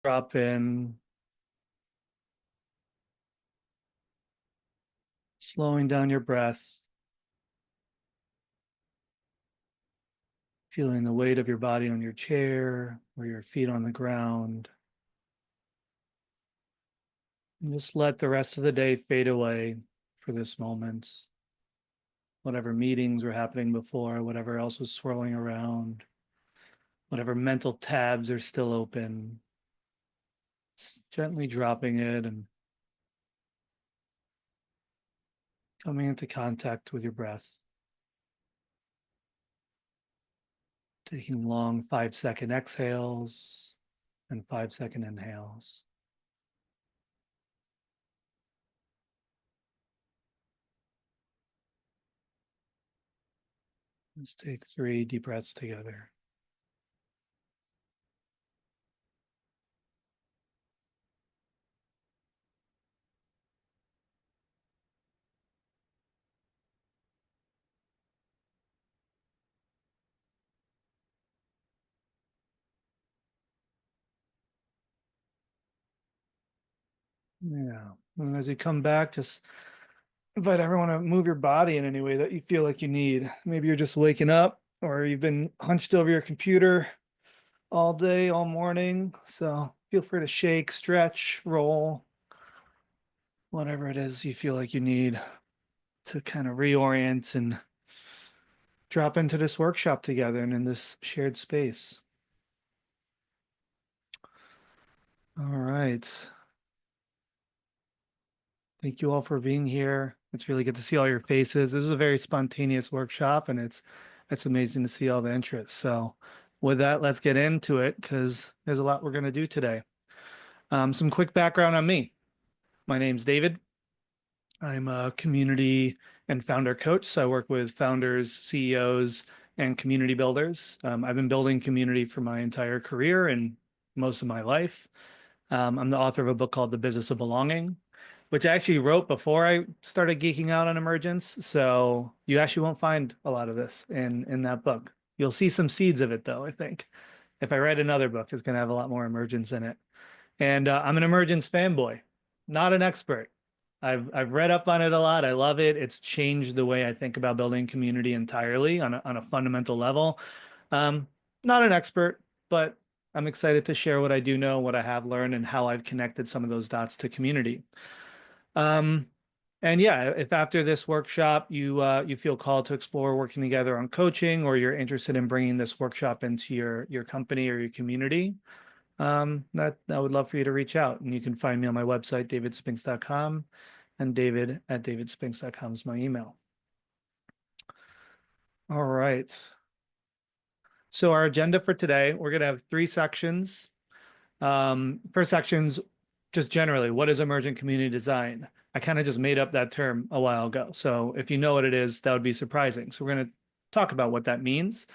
drop in, slowing down your breath, feeling the weight of your body on your chair or your feet on the ground. And just let the rest of the day fade away for this moment. Whatever meetings were happening before, whatever else was swirling around, whatever mental tabs are still open, gently dropping it and coming into contact with your breath. Taking long 5-second exhales and 5-second inhales. Let's take 3 deep breaths together. Yeah. And as you come back, just invite everyone to move your body in any way that you feel like you need. Maybe you're just waking up or you've been hunched over your computer all day, all morning. So feel free to shake, stretch, roll, whatever it is you feel like you need to kind of reorient and drop into this workshop together and in this shared space. All right. Thank you all for being here. It's really good to see all your faces. This is a very spontaneous workshop, and it's amazing to see all the interest. So with that, let's get into it because there's a lot we're going to do today. Some quick background on me. My name's David. I'm a community and founder coach. So I work with founders, CEOs, and community builders. I've been building community for my entire career and most of my life. I'm the author of a book called The Business of Belonging, which I actually wrote before I started geeking out on emergence. So you actually won't find a lot of this in that book. You'll see some seeds of it, though, I think. If I write another book, it's going to have a lot more emergence in it. And I'm an emergence fanboy, not an expert. I've read up on it a lot. I love it. It's changed the way I think about building community entirely on a fundamental level. Um, Not an expert, but I'm excited to share what I do know, what I have learned, and how I've connected some of those dots to community. Um, and yeah, if after this workshop you feel called to explore working together on coaching, or you're interested in bringing this workshop into your company or your community, that I would love for you to reach out. And you can find me on my website, davidspinks.com, and david@davidspinks.com is my email. All right. So our agenda for today, we're going to have 3 sections. First section's just generally, what is emergent community design? I kind of just made up that term a while ago. So if you know what it is, that would be surprising. So we're going to talk about what that means.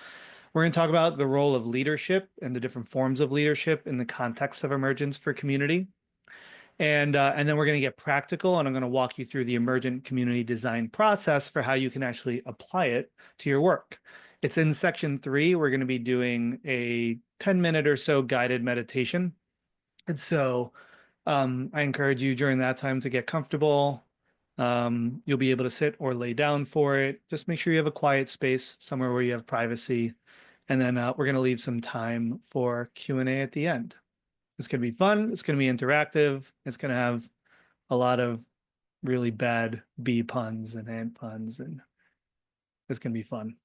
We're going to talk about the role of leadership and the different forms of leadership in the context of emergence for community. And then we're going to get practical, and I'm going to walk you through the emergent community design process for how you can actually apply it to your work. It's in section 3. We're going to be doing a 10-minute or so guided meditation. And so I encourage you during that time to get comfortable. You'll be able to sit or lay down for it. Just make sure you have a quiet space, somewhere where you have privacy. And then we're going to leave some time for Q&A at the end. It's going to be fun. It's going to be interactive. It's going to have a lot of really bad bee puns and ant puns, and it's going to be fun.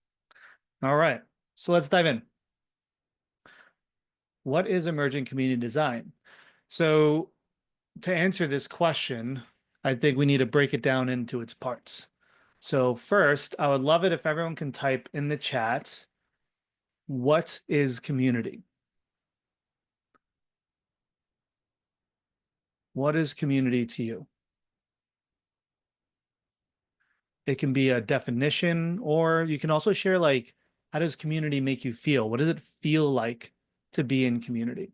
All right, so let's dive in. What is emergent community design? So to answer this question, I think we need to break it down into its parts. So first, I would love it if everyone can type in the chat, what is community? What is community to you? It can be a definition, or you can also share, like, how does community make you feel? What does it feel like to be in community?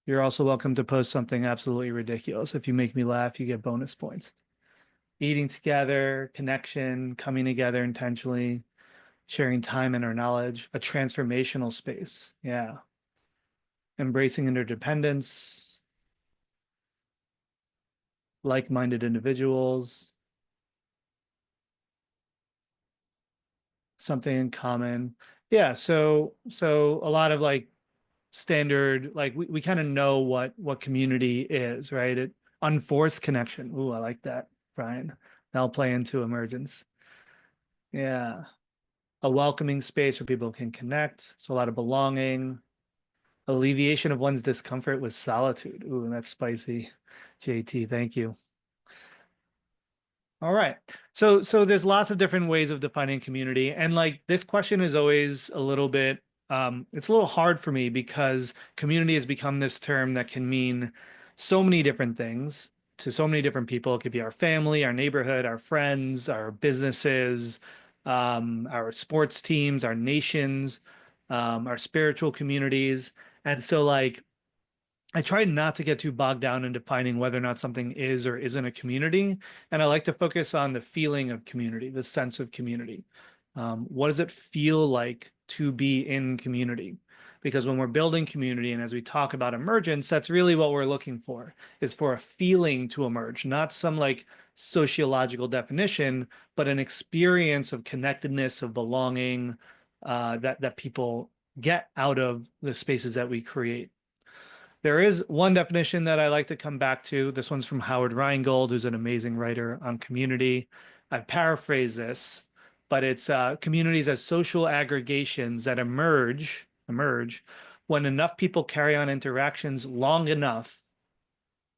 You're also welcome to post something absolutely ridiculous. If you make me laugh, you get bonus points. Eating together, connection, coming together intentionally, sharing time and our knowledge, a transformational space. Yeah. embracing interdependence, like-minded individuals, something in common. Yeah, so a lot of like standard, like we kind of know what community is, right? It unforced connection. Ooh, I like that, Brian. That'll play into emergence. Yeah. A welcoming space where people can connect. So a lot of belonging, alleviation of one's discomfort with solitude. Ooh, that's spicy. JT, thank you. All right. So there's lots of different ways of defining community. And like this question is always a little bit it's a little hard for me because community has become this term that can mean so many different things to so many different people. It could be our family, our neighborhood, our friends, our businesses, our sports teams, our nations, our spiritual communities. And so like I try not to get too bogged down in defining whether or not something is or isn't a community. And I like to focus on the feeling of community, the sense of community. What does it feel like to be in community? Because when we're building community and as we talk about emergence, that's really what we're looking for, is for a feeling to emerge, not some like sociological definition, but an experience of connectedness, of belonging, that people get out of the spaces that we create. There is one definition that I like to come back to. This one's from Howard Rheingold, who's an amazing writer on community. I paraphrase this, but it's communities as social aggregations that emerge when enough people carry on interactions long enough,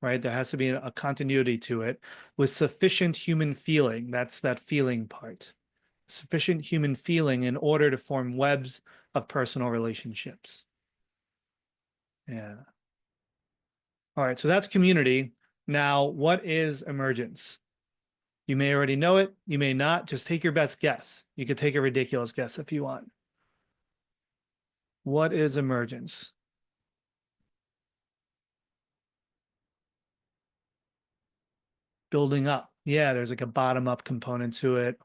right? There has to be a continuity to it with sufficient human feeling. That's that feeling part. Sufficient human feeling in order to form webs of personal relationships. Yeah. All right, so that's community. Now, what is emergence? You may already know it, you may not. Just take your best guess. You could take a ridiculous guess if you want. What is emergence? Building up. Yeah, there's like a bottom up component to it.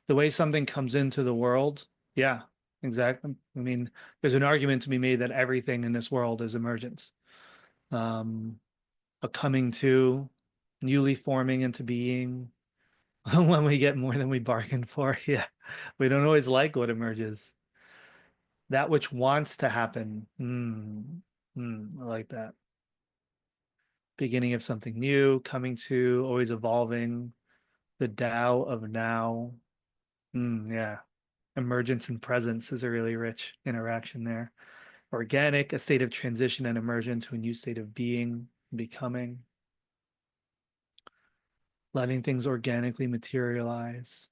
The way something comes into the world. Yeah, exactly. I mean, there's an argument to be made that everything in this world is emergence. Um, a coming to, newly forming into being, when we get more than we bargained for. Yeah. We don't always like what emerges. That which wants to happen. I like that. Beginning of something new, coming to, always evolving. The Tao of now. Yeah. Emergence and presence is a really rich interaction there. Organic, a state of transition and immersion to a new state of being, becoming. Letting things organically materialize.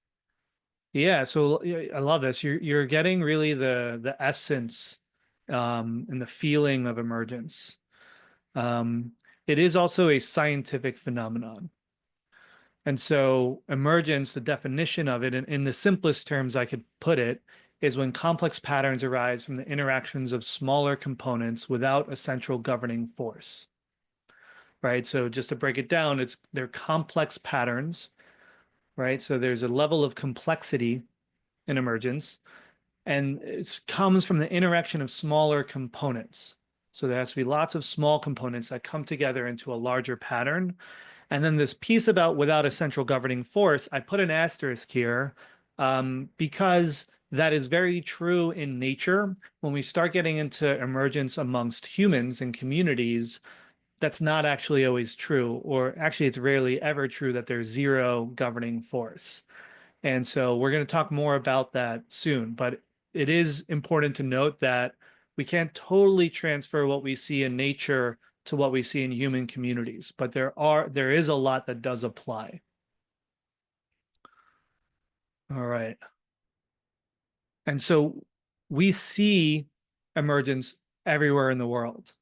Yeah, so yeah, I love this. You're getting really the essence and the feeling of emergence. Um, it is also a scientific phenomenon. And so emergence, the definition of it, in the simplest terms I could put it, is when complex patterns arise from the interactions of smaller components without a central governing force. Right. So just to break it down, they're complex patterns, right? So there's a level of complexity in emergence and it comes from the interaction of smaller components. So there has to be lots of small components that come together into a larger pattern. And then this piece about without a central governing force, I put an asterisk here because that is very true in nature. When we start getting into emergence amongst humans and communities, that's not actually always true, or actually, it's rarely ever true that there's zero governing force. And so we're going to talk more about that soon, but it is important to note that we can't totally transfer what we see in nature to what we see in human communities, but there is a lot that does apply. All right. And so we see emergence everywhere in the world.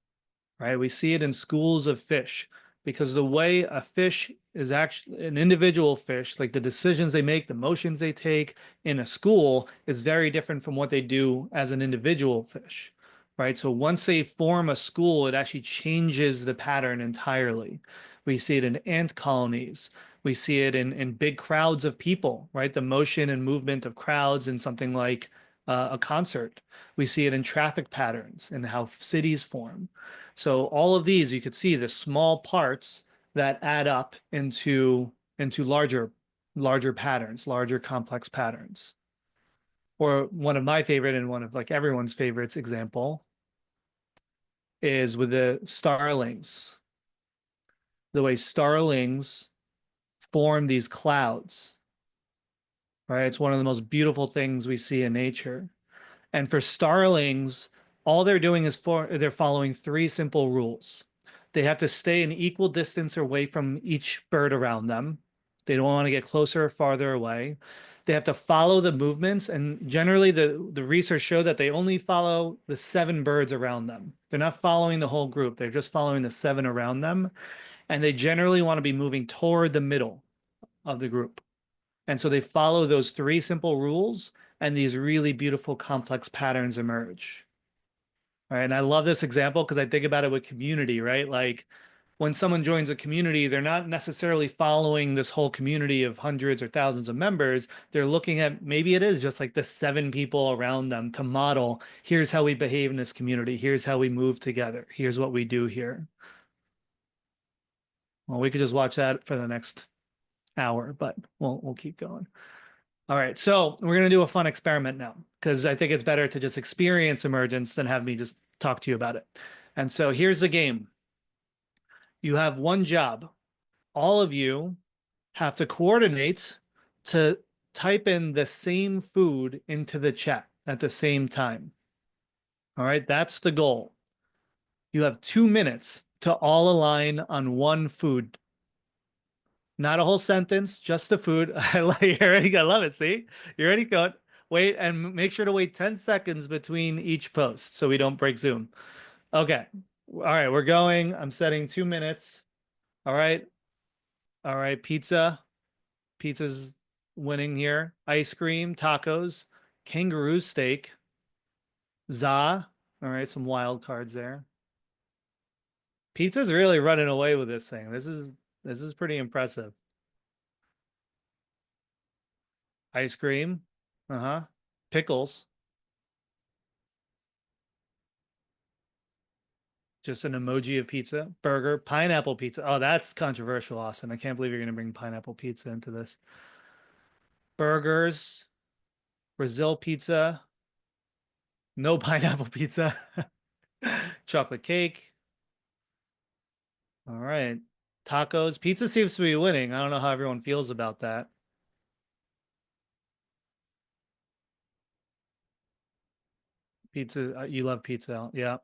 Right? We see it in schools of fish because the way a fish is actually an individual fish, like the decisions they make, the motions they take in a school is very different from what they do as an individual fish, right? So once they form a school, it actually changes the pattern entirely. We see it in ant colonies. We see it in big crowds of people, right? The motion and movement of crowds in something like a concert. We see it in traffic patterns and how cities form. So all of these, you could see the small parts that add up into larger patterns, larger complex patterns. Or one of my favorite and one of like everyone's favorites example is with the starlings. The way starlings form these clouds, right? It's one of the most beautiful things we see in nature. And for starlings, all they're doing is they're following three simple rules. They have to stay an equal distance away from each bird around them. They don't want to get closer or farther away. They have to follow the movements, and generally the research showed that they only follow the seven birds around them. They're not following the whole group. They're just following the seven around them, and they generally want to be moving toward the middle of the group. And so they follow those three simple rules, and these really beautiful complex patterns emerge. All right. And I love this example because I think about it with community, right? Like when someone joins a community, they're not necessarily following this whole community of hundreds or thousands of members. They're looking at maybe it is just like the seven people around them to model, here's how we behave in this community. Here's how we move together. Here's what we do here. Well, we could just watch that for the next hour, but we'll keep going. All right, so we're gonna do a fun experiment now because I think it's better to just experience emergence than have me just talk to you about it. And so here's the game. You have one job. All of you have to coordinate to type in the same food into the chat at the same time. All right, that's the goal. You have 2 minutes to all align on one food. Not a whole sentence, just the food. I like you already. I love it. See, you're already going. Wait, and make sure to wait 10 seconds between each post so we don't break Zoom. Okay. All right, we're going. I'm setting 2 minutes. All right. All right. Pizza. Pizza's winning here. Ice cream, tacos, kangaroo steak, za. All right, some wild cards there. Pizza's really running away with this thing. This is pretty impressive. Ice cream. Uh-huh. Pickles. Just an emoji of pizza. Burger. Pineapple pizza. Oh, that's controversial, Austin. I can't believe you're going to bring pineapple pizza into this. Burgers. Brazil pizza. No pineapple pizza. Chocolate cake. All right. Tacos. Pizza seems to be winning. I don't know how everyone feels about that. Pizza. You love pizza. Yeah.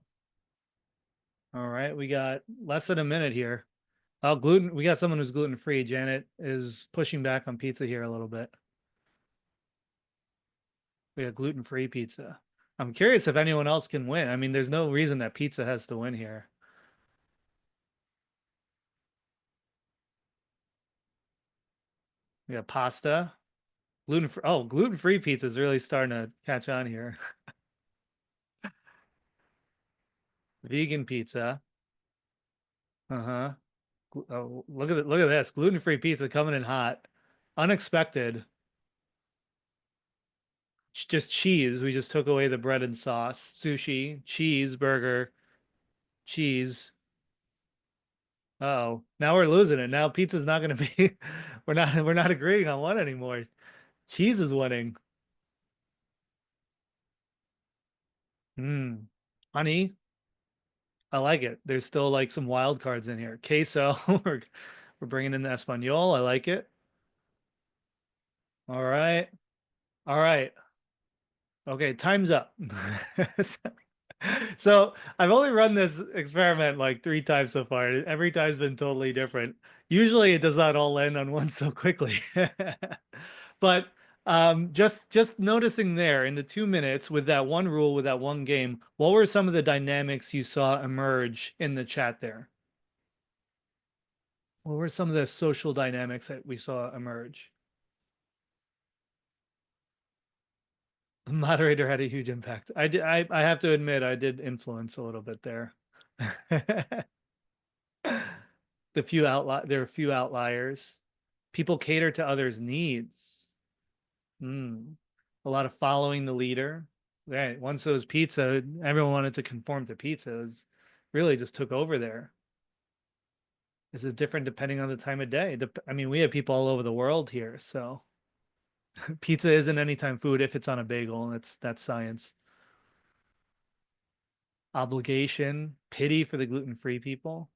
All right. We got less than a minute here. Oh, gluten. We got someone who's gluten free. Janet is pushing back on pizza here a little bit. We got gluten free pizza. I'm curious if anyone else can win. I mean, there's no reason that pizza has to win here. We got pasta. Gluten free. Oh, gluten free pizza is really starting to catch on here. Vegan pizza. Uh-huh. Oh, look at this. Gluten free pizza coming in hot. Unexpected. Just cheese. We just took away the bread and sauce. Sushi, cheeseburger, cheese. Oh, now we're losing it. Now pizza's not going to be. We're not agreeing on one anymore. Cheese is winning. Hmm. Honey, I like it. There's still like some wild cards in here. Queso, we're bringing in the Espanol. I like it. All right. All right. Okay, time's up. So I've only run this experiment like 3 times so far. Every time's been totally different. Usually it does not all end on one so quickly. But just noticing there in the 2 minutes with that one rule, with that one game, what were some of the dynamics you saw emerge in the chat there? What were some of the social dynamics that we saw emerge? The moderator had a huge impact. I have to admit I did influence a little bit there. There are a few outliers. People cater to others' needs. Mm. A lot of following the leader. Right. Once it was pizza, everyone wanted to conform to pizza. It was really just took over there. This is different depending on the time of day. I mean, we have people all over the world here, so pizza isn't anytime food if it's on a bagel. That's science. Obligation, pity for the gluten-free people,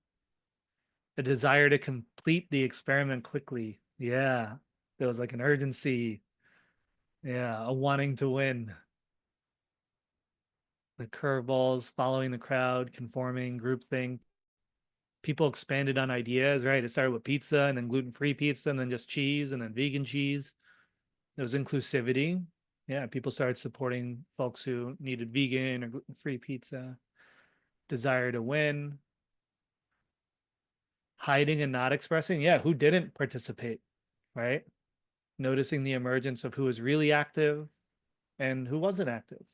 a desire to complete the experiment quickly. Yeah. There was like an urgency. Yeah, a wanting to win. The curveballs, following the crowd, conforming, groupthink. People expanded on ideas, right? It started with pizza and then gluten-free pizza and then just cheese and then vegan cheese. There was inclusivity. Yeah, people started supporting folks who needed vegan or gluten-free pizza. Desire to win, hiding and not expressing. Yeah, who didn't participate, right? Noticing the emergence of who was really active and who wasn't active,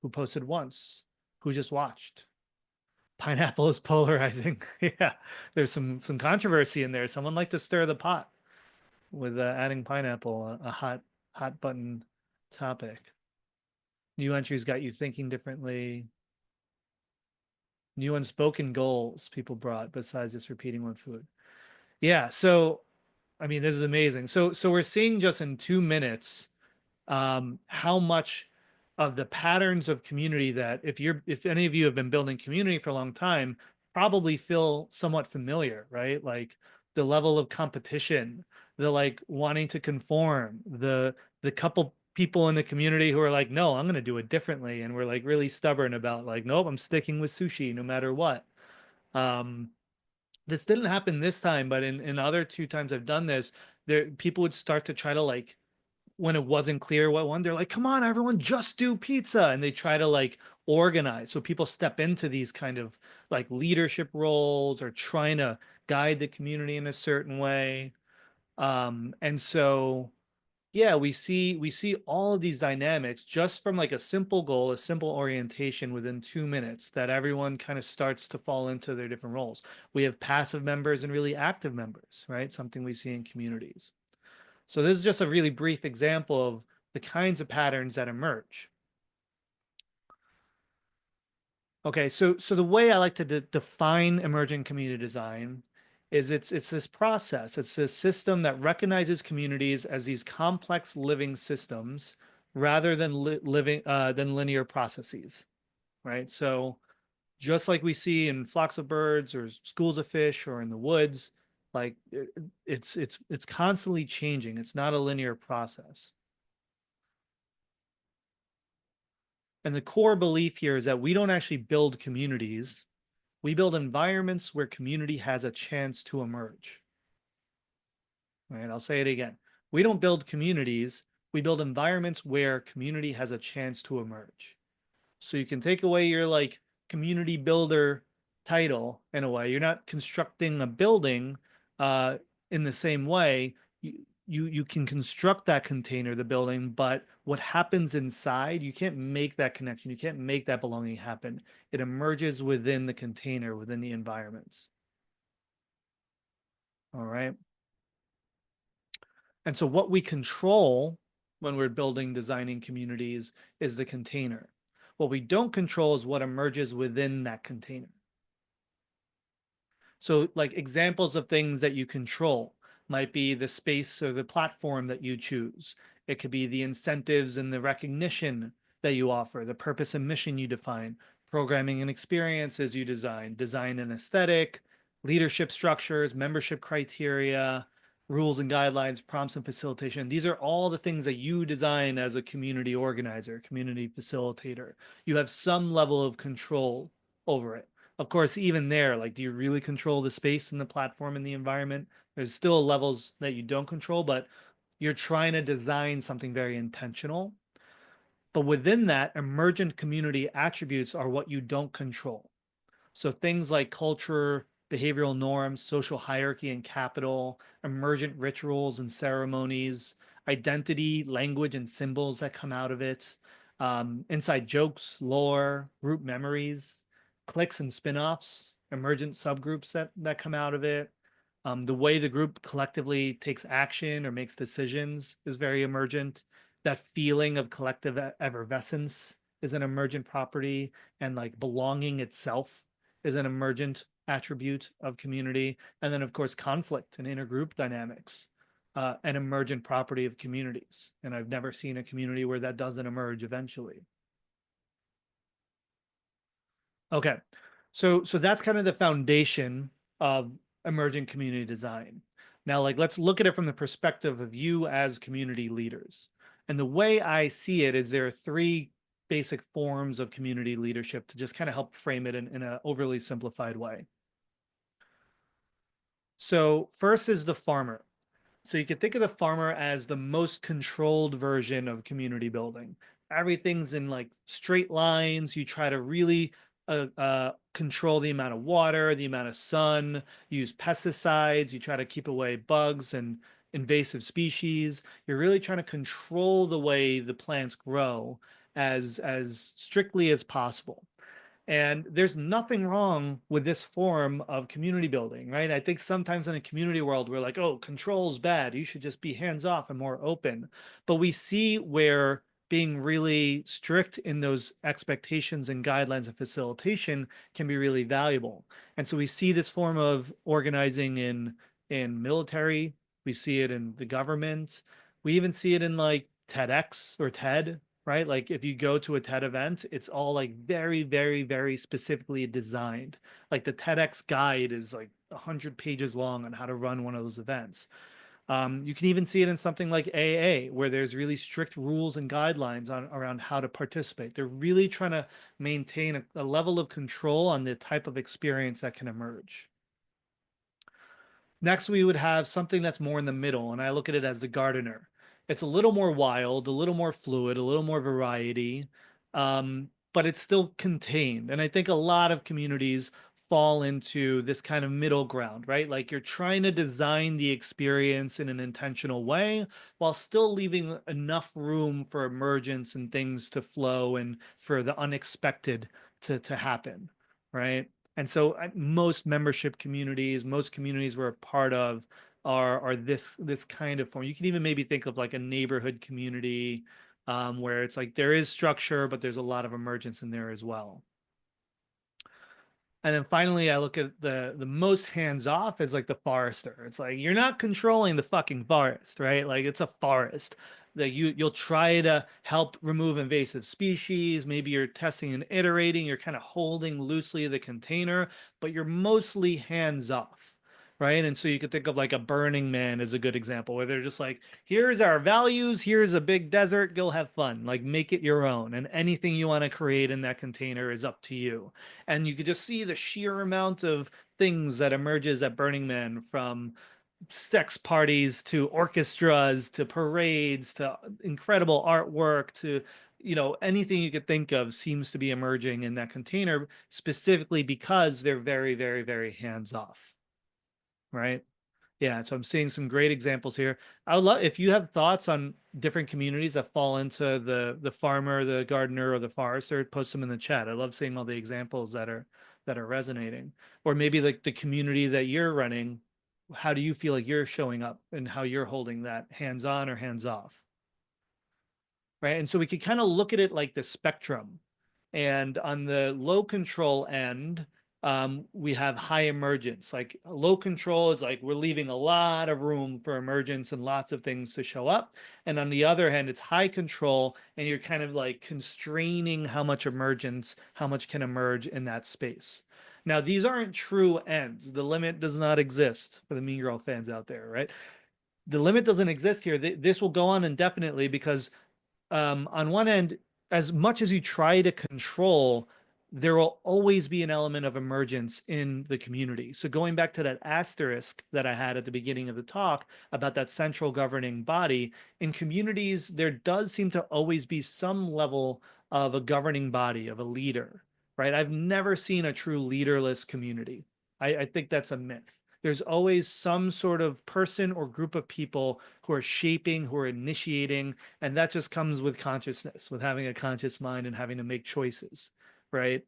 who posted once, who just watched. Pineapple is polarizing. Yeah, there's some controversy in there. Someone liked to stir the pot with adding pineapple, a hot button topic. New entries got you thinking differently. New unspoken goals people brought besides just repeating one food. Yeah, so I mean, this is amazing. So we're seeing just in 2 minutes how much of the patterns of community that if any of you have been building community for a long time, probably feel somewhat familiar, right? Like the level of competition, the like wanting to conform, the couple people in the community who are like, no, I'm gonna do it differently, and we're like really stubborn about like, nope, I'm sticking with sushi no matter what. Um, this didn't happen this time, but in other two times I've done this, there people would start to try to like when it wasn't clear what one, they're like, come on, everyone, just do pizza. And they try to like organize. So people step into these kind of like leadership roles or trying to guide the community in a certain way. And so yeah, we see all of these dynamics just from like a simple goal, a simple orientation within 2 minutes that everyone kind of starts to fall into their different roles. We have passive members and really active members, right? Something we see in communities. So this is just a really brief example of the kinds of patterns that emerge. Okay, so the way I like to define emergent community design is it's this process. It's this system that recognizes communities as these complex living systems rather than living than linear processes, right? So just like we see in flocks of birds or schools of fish or in the woods, like it's constantly changing. It's not a linear process. And the core belief here is that we don't actually build communities. We build environments where community has a chance to emerge. All right, I'll say it again. We don't build communities. We build environments where community has a chance to emerge. So you can take away your like community builder title in a way. You're not constructing a building uh, in the same way. You can construct that container, the building, but what happens inside, you can't make that connection. You can't make that belonging happen. It emerges within the container, within the environments. All right. And so what we control when we're building, designing communities is the container. What we don't control is what emerges within that container. So, like examples of things that you control might be the space or the platform that you choose. It could be the incentives and the recognition that you offer, the purpose and mission you define, programming and experiences you design and aesthetic, leadership structures, membership criteria, rules and guidelines, prompts and facilitation. These are all the things that you design as a community organizer, community facilitator. You have some level of control over it. Of course, even there, like, do you really control the space and the platform and the environment? There's still levels that you don't control, but you're trying to design something very intentional. But within that, emergent community attributes are what you don't control. So things like culture, behavioral norms, social hierarchy and capital, emergent rituals and ceremonies, identity, language, and symbols that come out of it, inside jokes, lore, group memories, cliques and spin-offs, emergent subgroups that come out of it. The way the group collectively takes action or makes decisions is very emergent. That feeling of collective effervescence is an emergent property, and like belonging itself is an emergent attribute of community. And then, of course, conflict and intergroup dynamics, an emergent property of communities. And I've never seen a community where that doesn't emerge eventually. Okay. So that's kind of the foundation of emergent community design. Now, like let's look at it from the perspective of you as community leaders. And the way I see it is there are three basic forms of community leadership to just kind of help frame it in an overly simplified way. So first is the farmer. So you can think of the farmer as the most controlled version of community building. Everything's in like straight lines. You try to really control the amount of water, the amount of sun, use pesticides. You try to keep away bugs and invasive species. You're really trying to control the way the plants grow as strictly as possible. And there's nothing wrong with this form of community building, right? I think sometimes in the community world, we're like, oh, control's bad. You should just be hands off and more open. But we see where being really strict in those expectations and guidelines and facilitation can be really valuable. And so we see this form of organizing in military. We see it in the government. We even see it in like TEDx or TED, right? Like if you go to a TED event, it's all like very, very, very specifically designed. Like the TEDx guide is like 100 pages long on how to run one of those events. You can even see it in something like AA, where there's really strict rules and guidelines around how to participate. They're really trying to maintain a level of control on the type of experience that can emerge. Next, we would have something that's more in the middle, and I look at it as the gardener. It's a little more wild, a little more fluid, a little more variety, but it's still contained. And I think a lot of communities fall into this kind of middle ground, right? Like you're trying to design the experience in an intentional way while still leaving enough room for emergence and things to flow and for the unexpected to happen, right? And so most membership communities, most communities we're a part of are this kind of form. You can even maybe think of like a neighborhood community where it's like there is structure, but there's a lot of emergence in there as well. And then finally, I look at the most hands off as like the forester. It's like you're not controlling the fucking forest, right? Like it's a forest that you'll try to help remove invasive species. Maybe you're testing and iterating. You're kind of holding loosely the container, but you're mostly hands off. Right. And so you could think of like a Burning Man as a good example where they're just like, here's our values, here's a big desert, go have fun, like make it your own. And anything you want to create in that container is up to you. And you could just see the sheer amount of things that emerges at Burning Man, from sex parties to orchestras to parades to incredible artwork to anything you could think of seems to be emerging in that container, specifically because they're very, very, very hands off, right? Yeah, so I'm seeing some great examples here. I would love if you have thoughts on different communities that fall into the farmer, the gardener, or the forester, post them in the chat. I love seeing all the examples that are resonating. Or maybe like the community that you're running, how do you feel like you're showing up and how you're holding that hands on or hands off? Right? And so we could kind of look at it like the spectrum. And on the low control end, we have high emergence. Like low control is like we're leaving a lot of room for emergence and lots of things to show up. And on the other hand, it's high control, and you're kind of like constraining how much emergence, how much can emerge in that space. Now, these aren't true ends. The limit does not exist for the Mean Girl fans out there, right? The limit doesn't exist here. This will go on indefinitely because on one end, as much as you try to control, there will always be an element of emergence in the community. So going back to that asterisk that I had at the beginning of the talk about that central governing body, in communities, there does seem to always be some level of a governing body, of a leader, right? I've never seen a true leaderless community. I think that's a myth. There's always some sort of person or group of people who are shaping, who are initiating, and that just comes with consciousness, with having a conscious mind and having to make choices, right?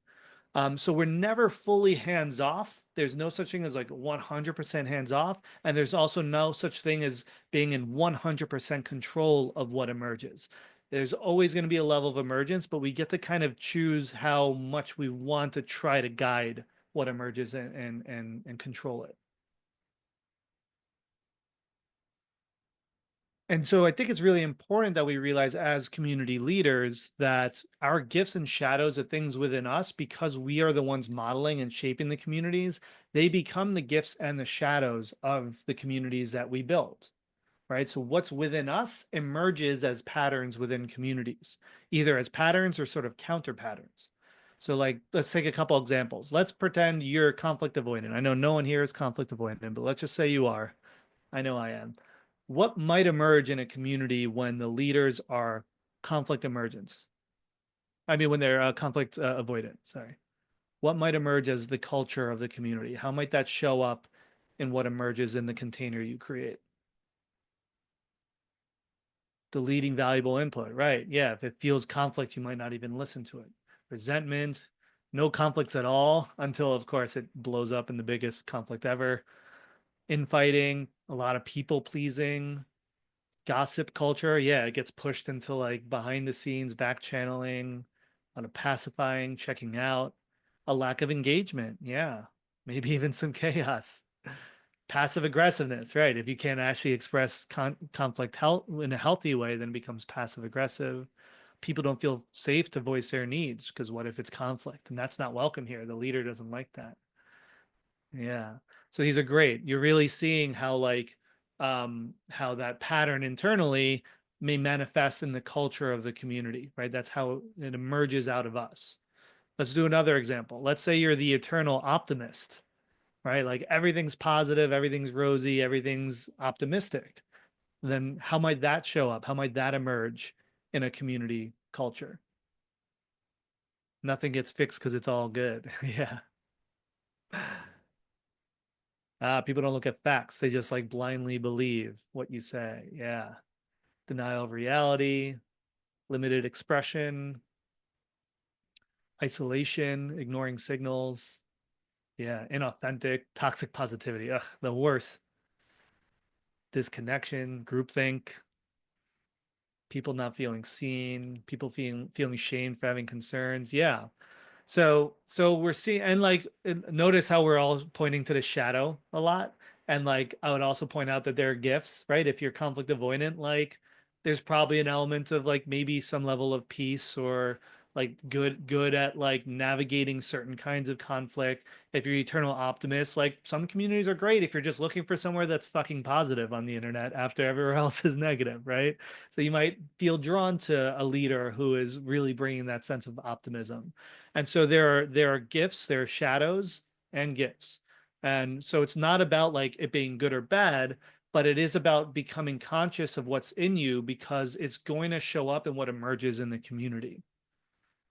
So we're never fully hands off. There's no such thing as like 100% hands off, and there's also no such thing as being in 100% control of what emerges. There's always going to be a level of emergence, but we get to kind of choose how much we want to try to guide what emerges and control it. And so I think it's really important that we realize as community leaders that our gifts and shadows are things within us because we are the ones modeling and shaping the communities. They become the gifts and the shadows of the communities that we build, right? So what's within us emerges as patterns within communities, either as patterns or sort of counter patterns. So like, let's take a couple examples. Let's pretend you're conflict avoidant. I know no one here is conflict avoidant, but let's just say you are. I know I am. What might emerge in a community when the leaders are conflict emergence? I mean, when they're conflict avoidant, sorry. What might emerge as the culture of the community? How might that show up in what emerges in the container you create? Deleting valuable input, right? Yeah, if it feels conflict, you might not even listen to it. Resentment, no conflicts at all until, of course, it blows up in the biggest conflict ever. Infighting, a lot of people pleasing, gossip culture, yeah, it gets pushed into like behind the scenes back channeling, on a pacifying, checking out, a lack of engagement, yeah, maybe even some chaos, passive aggressiveness, right? If you can't actually express conflict in a healthy way, then it becomes passive aggressive. People don't feel safe to voice their needs because what if it's conflict, and that's not welcome here. The leader doesn't like that. Yeah. So these are great. You're really seeing how like how that pattern internally may manifest in the culture of the community, right? That's how it emerges out of us. Let's do another example. Let's say you're the eternal optimist, right? Like everything's positive, everything's rosy, everything's optimistic. Then how might that show up? How might that emerge in a community culture? Nothing gets fixed because it's all good. Yeah. People don't look at facts. They just like blindly believe what you say. Yeah. Denial of reality, limited expression, isolation, ignoring signals. Yeah. Inauthentic, toxic positivity. Ugh, the worst. Disconnection, groupthink, people not feeling seen, people feeling shamed for having concerns. Yeah. So we're seeing, and like notice how we're all pointing to the shadow a lot. And like I would also point out that there are gifts, right? If you're conflict avoidant, like there's probably an element of like maybe some level of peace or like good at like navigating certain kinds of conflict. If you're eternal optimist, like some communities are great if you're just looking for somewhere that's fucking positive on the internet after everywhere else is negative, right? So you might feel drawn to a leader who is really bringing that sense of optimism. And so there are gifts, there are shadows and gifts. And so it's not about like it being good or bad, but it is about becoming conscious of what's in you because it's going to show up in what emerges in the community,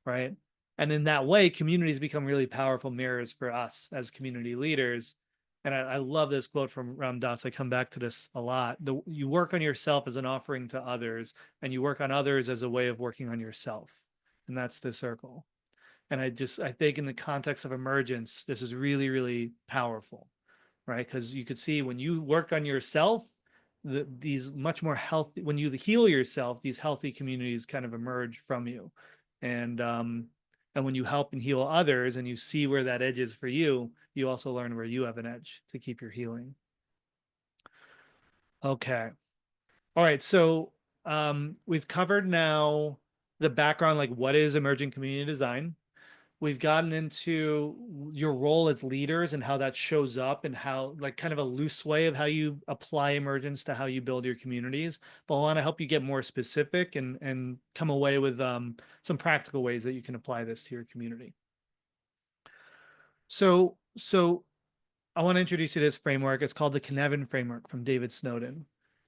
right? And in that way, communities become really powerful mirrors for us as community leaders. And I love this quote from Ram Dass. I come back to this a lot. You work on yourself as an offering to others, and you work on others as a way of working on yourself. And that's the circle. And I think in the context of emergence, this is really, really powerful, right? Because you could see when you work on yourself, these much more healthy, when you heal yourself, these healthy communities kind of emerge from you. And when you help and heal others and you see where that edge is for you, you also learn where you have an edge to keep your healing. Okay. All right. So we've covered now the background, like what is emergent community design? We've gotten into your role as leaders and how that shows up and how like kind of a loose way of how you apply emergence to how you build your communities. But I want to help you get more specific and come away with some practical ways that you can apply this to your community. So I want to introduce you to this framework. It's called the Cynefin Framework from David Snowden.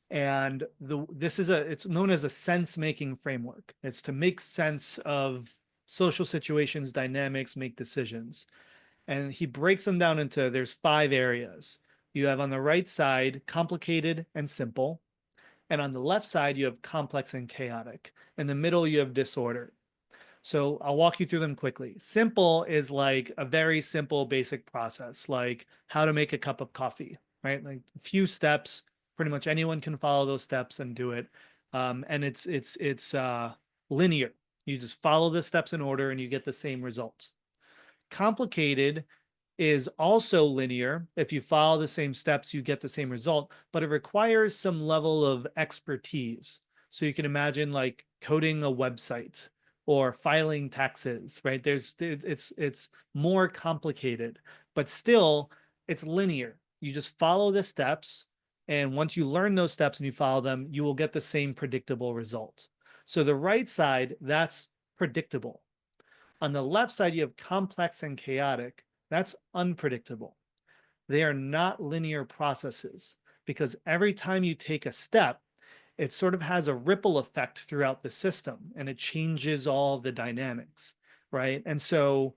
And it's known as a sense-making framework. It's to make sense of social situations, dynamics, make decisions. And he breaks them down into there's 5 areas. You have on the right side complicated and simple, and on the left side you have complex and chaotic. In the middle you have disorder. So I'll walk you through them quickly. Simple is like a very simple basic process, like how to make a cup of coffee, right? Like a few steps, pretty much anyone can follow those steps and do it. And it's linear. You just follow the steps in order and you get the same results. Complicated is also linear. If you follow the same steps, you get the same result, but it requires some level of expertise. So you can imagine like coding a website or filing taxes, right? It's more complicated, but still it's linear. You just follow the steps, and once you learn those steps and you follow them, you will get the same predictable result. So the right side, that's predictable. On the left side, you have complex and chaotic. That's unpredictable. They are not linear processes because every time you take a step, it sort of has a ripple effect throughout the system and it changes all the dynamics, right? And so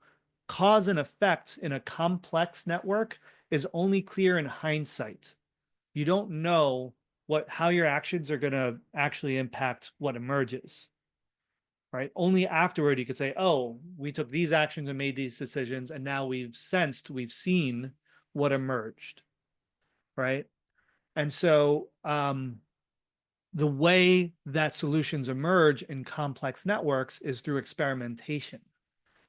cause and effect in a complex network is only clear in hindsight. You don't know how your actions are going to actually impact what emerges, right? Only afterward you could say, oh, we took these actions and made these decisions, and now we've seen what emerged, right? And so the way that solutions emerge in complex networks is through experimentation.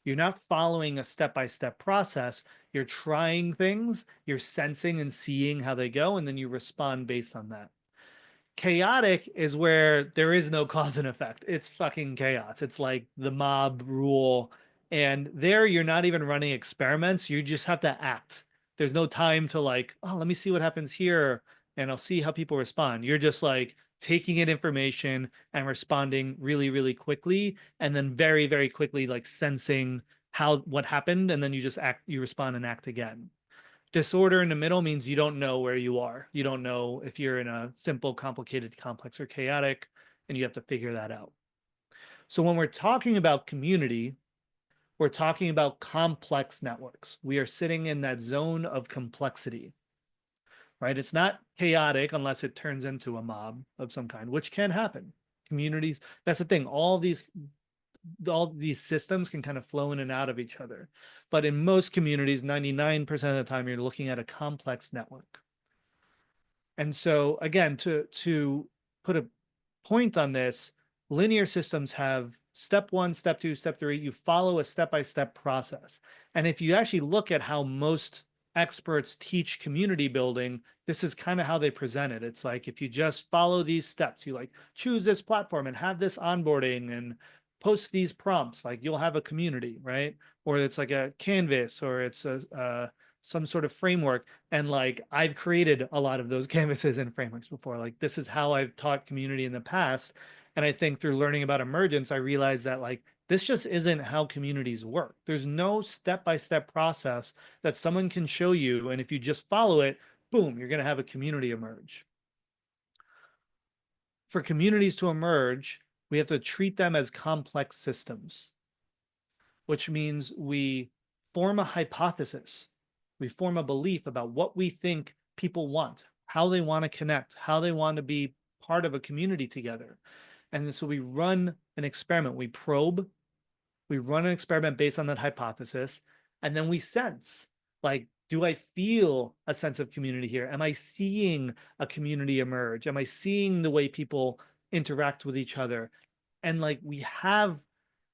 You're not following a step-by-step process. You're trying things, you're sensing and seeing how they go, and then you respond based on that. Chaotic is where there is no cause and effect. It's fucking chaos. It's like the mob rule. And there you're not even running experiments. You just have to act. There's no time to like, oh, let me see what happens here and I'll see how people respond. You're just like taking in information and responding really, really quickly. And then very, very quickly, like sensing what happened. And then you just you respond and act again. Disorder in the middle means you don't know where you are. You don't know if you're in a simple, complicated, complex, or chaotic, and you have to figure that out. So when we're talking about community, we're talking about complex networks. We are sitting in that zone of complexity, right? It's not chaotic unless it turns into a mob of some kind, which can happen. Communities, that's the thing. All these systems can kind of flow in and out of each other. But in most communities, 99% of the time, you're looking at a complex network. And so again, to put a point on this, linear systems have step one, step two, step three. You follow a step-by-step process. And if you actually look at how most experts teach community building, this is kind of how they present it. It's like if you just follow these steps, you like choose this platform and have this onboarding and post these prompts, like you'll have a community, right? Or it's like a canvas, or it's some sort of framework. And like I've created a lot of those canvases and frameworks before. Like this is how I've taught community in the past. And I think through learning about emergence, I realized that like this just isn't how communities work. There's no step-by-step process that someone can show you. And if you just follow it, boom, you're going to have a community emerge. For communities to emerge, we have to treat them as complex systems, which means we form a hypothesis. We form a belief about what we think people want, how they want to connect, how they want to be part of a community together. And so we run an experiment. We run an experiment based on that hypothesis, and then we sense, like, do I feel a sense of community here? Am I seeing a community emerge? Am I seeing the way people interact with each other? And like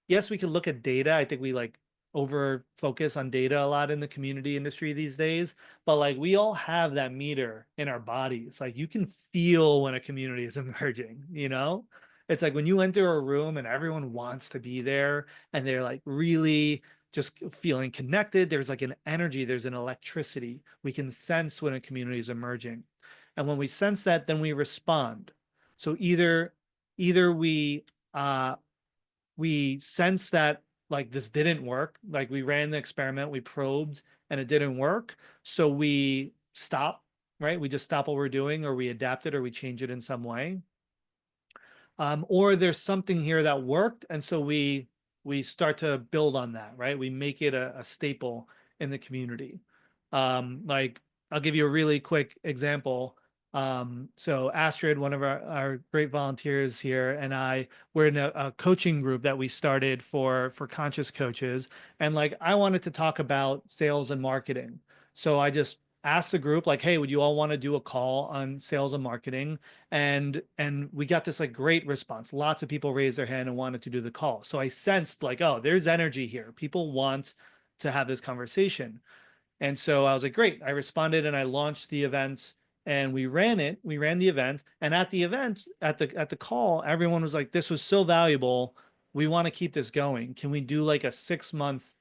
yes, we could look at data. I think we like over focus on data a lot in the community industry these days, but like we all have that meter in our bodies. Like you can feel when a community is emerging, you know? It's like when you enter a room and everyone wants to be there and they're like really just feeling connected. There's like an energy, there's an electricity. We can sense when a community is emerging. And when we sense that, then we respond. So either we sense that like this didn't work, like we ran the experiment, we probed and it didn't work. So we stop, right? We just stop what we're doing, or we adapt it, or we change it in some way. Or there's something here that worked. And so we start to build on that, right? We make it a staple in the community. Like I'll give you a really quick example. So Astrid, one of our great volunteers here, and we're in a coaching group that we started for conscious coaches. And like, I wanted to talk about sales and marketing. So I just asked the group like, hey, would you all want to do a call on sales and marketing? And we got this like great response. Lots of people raised their hand and wanted to do the call. So I sensed like, oh, there's energy here. People want to have this conversation. And so I was like, great. I responded and I launched the event and we ran it. We ran the event. And at the event, at the call, everyone was like, this was so valuable. We want to keep this going. Can we do like a 6 month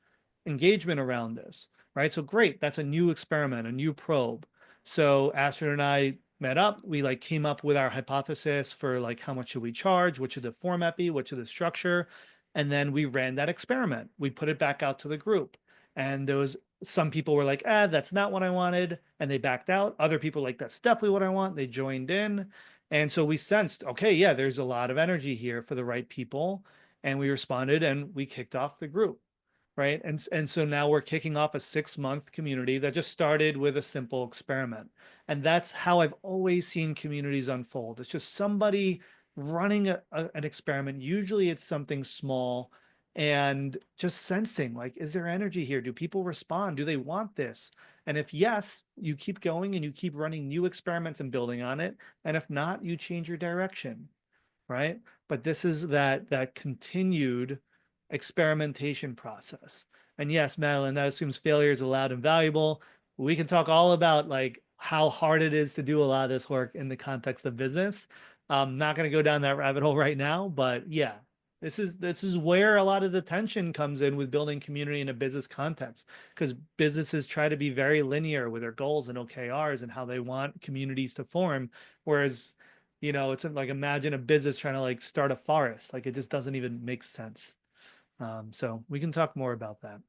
engagement around this? Right. So great. That's a new experiment, a new probe. So Astrid and I met up. We like came up with our hypothesis for like how much should we charge? What should the format be? What should the structure? And then we ran that experiment. We put it back out to the group. And there was some people were like, that's not what I wanted. And they backed out. Other people were like, that's definitely what I want. They joined in. And so we sensed, okay, yeah, there's a lot of energy here for the right people. And we responded and we kicked off the group. Right. And so now we're kicking off a 6 month community that just started with a simple experiment. And that's how I've always seen communities unfold. It's just somebody running an experiment. Usually it's something small and just sensing like, is there energy here? Do people respond? Do they want this? And if yes, you keep going and you keep running new experiments and building on it. And if not, you change your direction, right? But this is that continued experimentation process. And yes, Madeline, that assumes failure is allowed and valuable. We can talk all about like how hard it is to do a lot of this work in the context of business. I'm not going to go down that rabbit hole right now, but yeah, this is where a lot of the tension comes in with building community in a business context, because businesses try to be very linear with their goals and OKRs and how they want communities to form, whereas it's like imagine a business trying to like start a forest. Like it just doesn't even make sense. So we can talk more about that.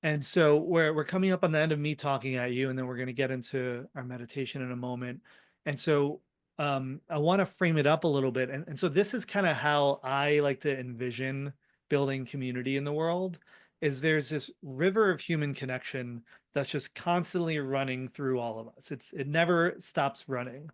And so we're coming up on the end of me talking at you, and then we're going to get into our meditation in a moment. And so I want to frame it up a little bit. And so this is kind of how I like to envision building community in the world, is there's this river of human connection that's just constantly running through all of us. It never stops running.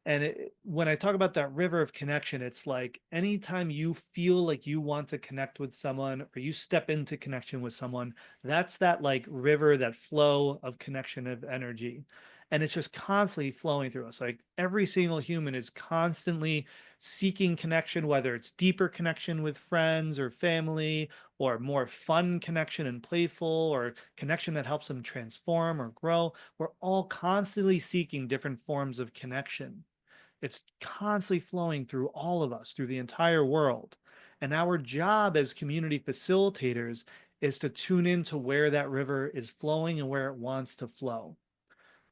And when I talk about that river of connection, it's like anytime you feel like you want to connect with someone or you step into connection with someone, that's that like river, that flow of connection of energy. And it's just constantly flowing through us. Like every single human is constantly seeking connection, whether it's deeper connection with friends or family, or more fun connection and playful, or connection that helps them transform or grow. We're all constantly seeking different forms of connection. It's constantly flowing through all of us, through the entire world. And our job as community facilitators is to tune into where that river is flowing and where it wants to flow.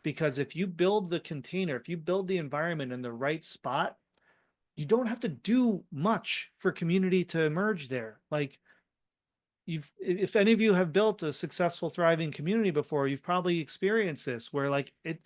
Because if you build the container, if you build the environment in the right spot, you don't have to do much for community to emerge there. Like if any of you have built a successful, thriving community before, you've probably experienced this where like it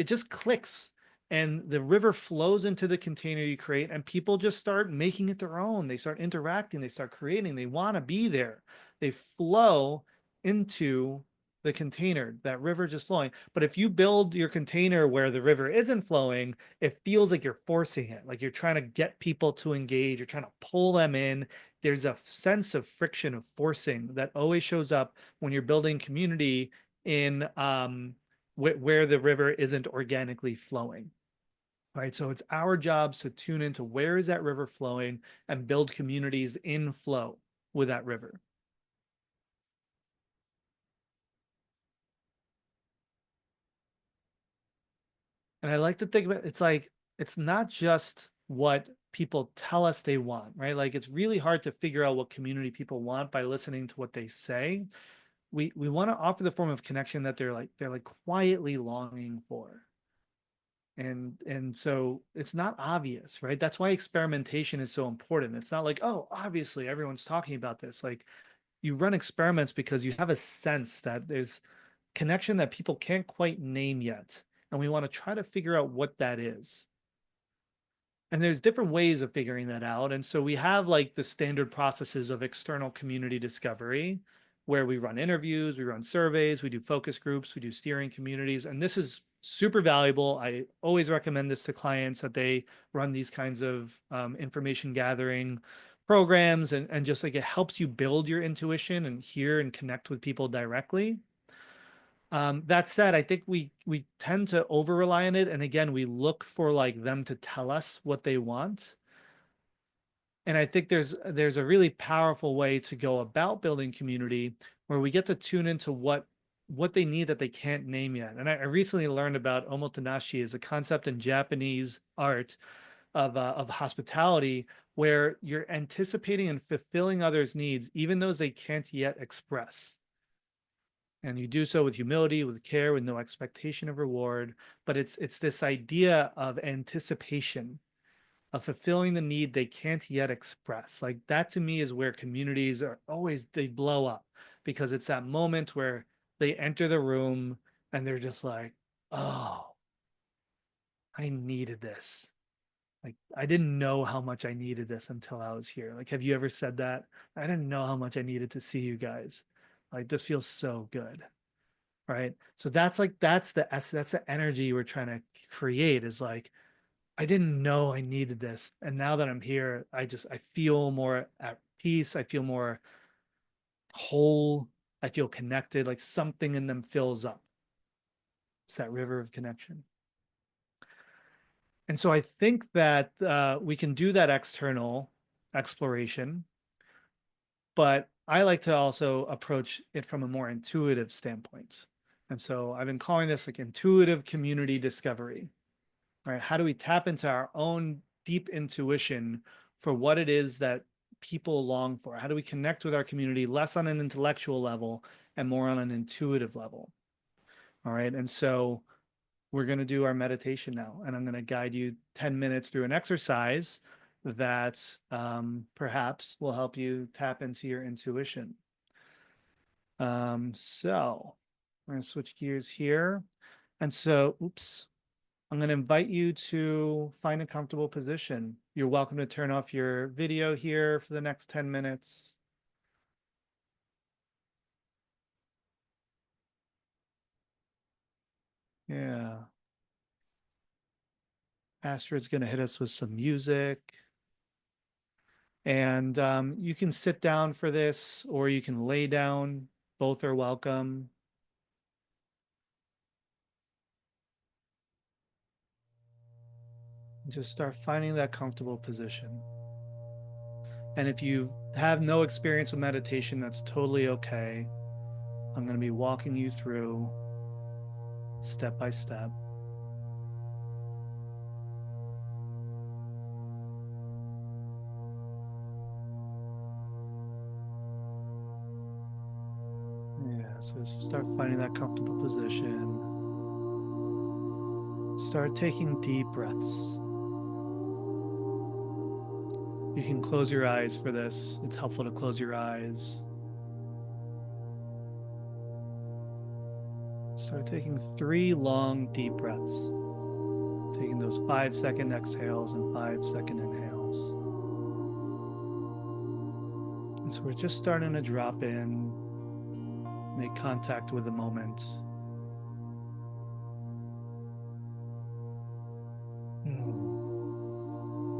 just clicks and the river flows into the container you create and people just start making it their own. They start interacting, they start creating, they want to be there. They flow into the container, that river just flowing. But if you build your container where the river isn't flowing, it feels like you're forcing it, like you're trying to get people to engage, you're trying to pull them in. There's a sense of friction, of forcing that always shows up when you're building community in where the river isn't organically flowing. Right. So it's our jobs to tune into where is that river flowing and build communities in flow with that river. And I like to think about it's like it's not just what people tell us they want, right? Like it's really hard to figure out what community people want by listening to what they say. We want to offer the form of connection that they're like quietly longing for. And so it's not obvious, right? That's why experimentation is so important. It's not like, oh, obviously everyone's talking about this. Like you run experiments because you have a sense that there's connection that people can't quite name yet. And we want to try to figure out what that is. And there's different ways of figuring that out. And so we have like the standard processes of external community discovery, where we run interviews, we run surveys, we do focus groups, we do steering communities. And this is super valuable. I always recommend this to clients that they run these kinds of information gathering programs, and just like it helps you build your intuition and hear and connect with people directly. That said, I think we tend to over rely on it, and again, we look for like them to tell us what they want. And I think there's a really powerful way to go about building community where we get to tune into what they need that they can't name yet. And I recently learned about omotenashi as a concept in Japanese art of hospitality, where you're anticipating and fulfilling others' needs, even those they can't yet express. And you do so with humility, with care, with no expectation of reward. But it's this idea of anticipation, of fulfilling the need they can't yet express. Like that to me is where communities are always, they blow up, because it's that moment where they enter the room and they're just like, oh, I needed this. Like I didn't know how much I needed this until I was here. Like, have you ever said that? I didn't know how much I needed to see you guys. Like this feels so good. Right. So that's like that's the energy we're trying to create, is like, I didn't know I needed this. And now that I'm here, I feel more at peace. I feel more whole. I feel connected, like something in them fills up. It's that river of connection. And so I think that we can do that external exploration, but I like to also approach it from a more intuitive standpoint. And so I've been calling this like intuitive community discovery. Right? How do we tap into our own deep intuition for what it is that people long for? How do we connect with our community less on an intellectual level and more on an intuitive level? All right. And so we're going to do our meditation now, and I'm going to guide you 10 minutes through an exercise that perhaps will help you tap into your intuition. So I'm going to switch gears here. And so, oops. I'm going to invite you to find a comfortable position. You're welcome to turn off your video here for the next 10 minutes. Yeah. Astrid's going to hit us with some music. And you can sit down for this, or you can lay down. Both are welcome. Just start finding that comfortable position. And if you have no experience with meditation, that's totally okay. I'm going to be walking you through step by step. Yeah, so start finding that comfortable position. Start taking deep breaths. You can close your eyes for this. It's helpful to close your eyes. Start taking 3 long, deep breaths. Taking those 5-second exhales and 5-second inhales. And so we're just starting to drop in, make contact with the moment.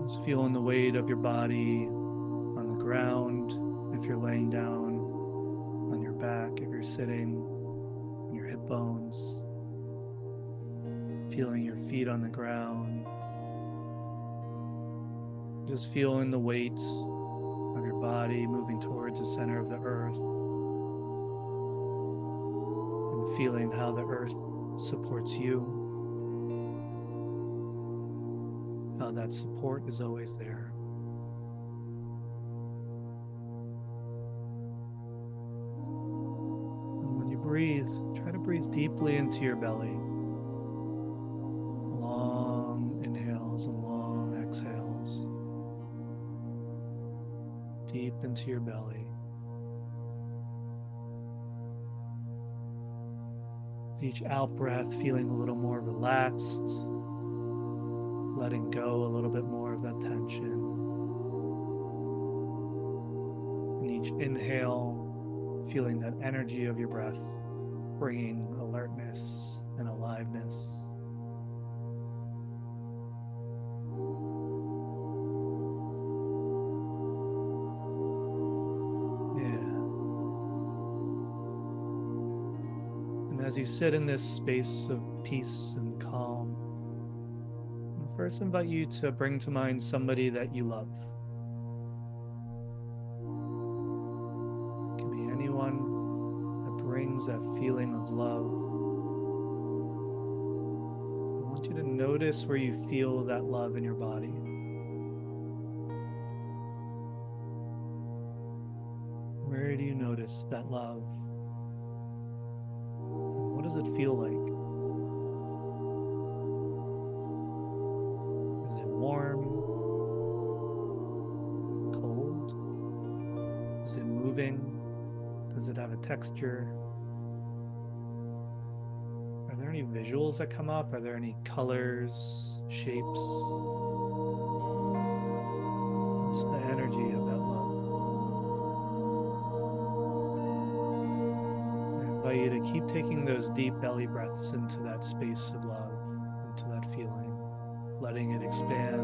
Just feeling the weight of your body on the ground, if you're laying down, on your back, if you're sitting, on your hip bones. Feeling your feet on the ground. Just feeling the weight of your body moving towards the center of the earth. And feeling how the earth supports you. How that support is always there. And when you breathe, try to breathe deeply into your belly. Long inhales and long exhales. Deep into your belly. With each out breath, feeling a little more relaxed. Letting go a little bit more of that tension. And each inhale, feeling that energy of your breath, bringing alertness and aliveness. as you sit in this space of peace and calm, I first invite you to bring to mind somebody that you love. It can be anyone that brings that feeling of love. I want you to notice where you feel that love in your body. Where do you notice that love? What does it feel like? Is it warm? Cold? Is it moving? Does it have a texture? Are there any visuals that come up? Are there any colors, shapes? What's the energy of that love? I invite you to keep taking those deep belly breaths into that space of love, into that feeling, letting it expand.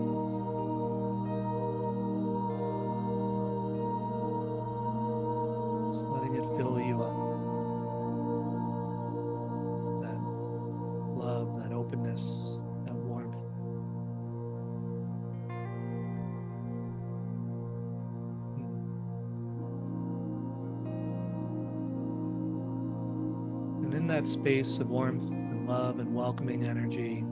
Just letting it fill you up. That love, that openness, that warmth. And in that space of warmth and love and welcoming energy, I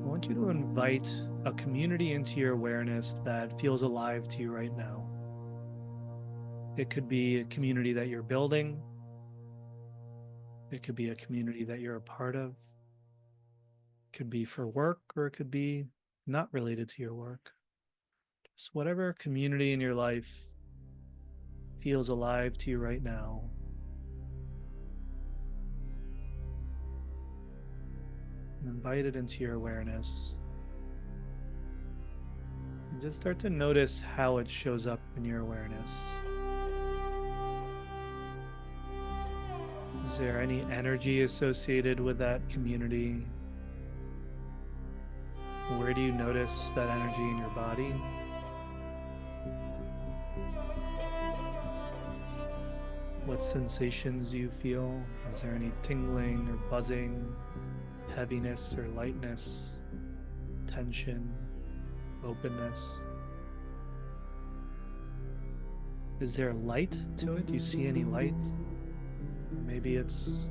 want you to invite a community into your awareness that feels alive to you right now. It could be a community that you're building. It could be a community that you're a part of. It could be for work, or it could be not related to your work. Just whatever community in your life feels alive to you right now. And invite it into your awareness. And just start to notice how it shows up in your awareness. Is there any energy associated with that community? Where do you notice that energy in your body? What sensations do you feel? Is there any tingling or buzzing, heaviness or lightness, tension, openness? Is there light to it? Do you see any light? Maybe it's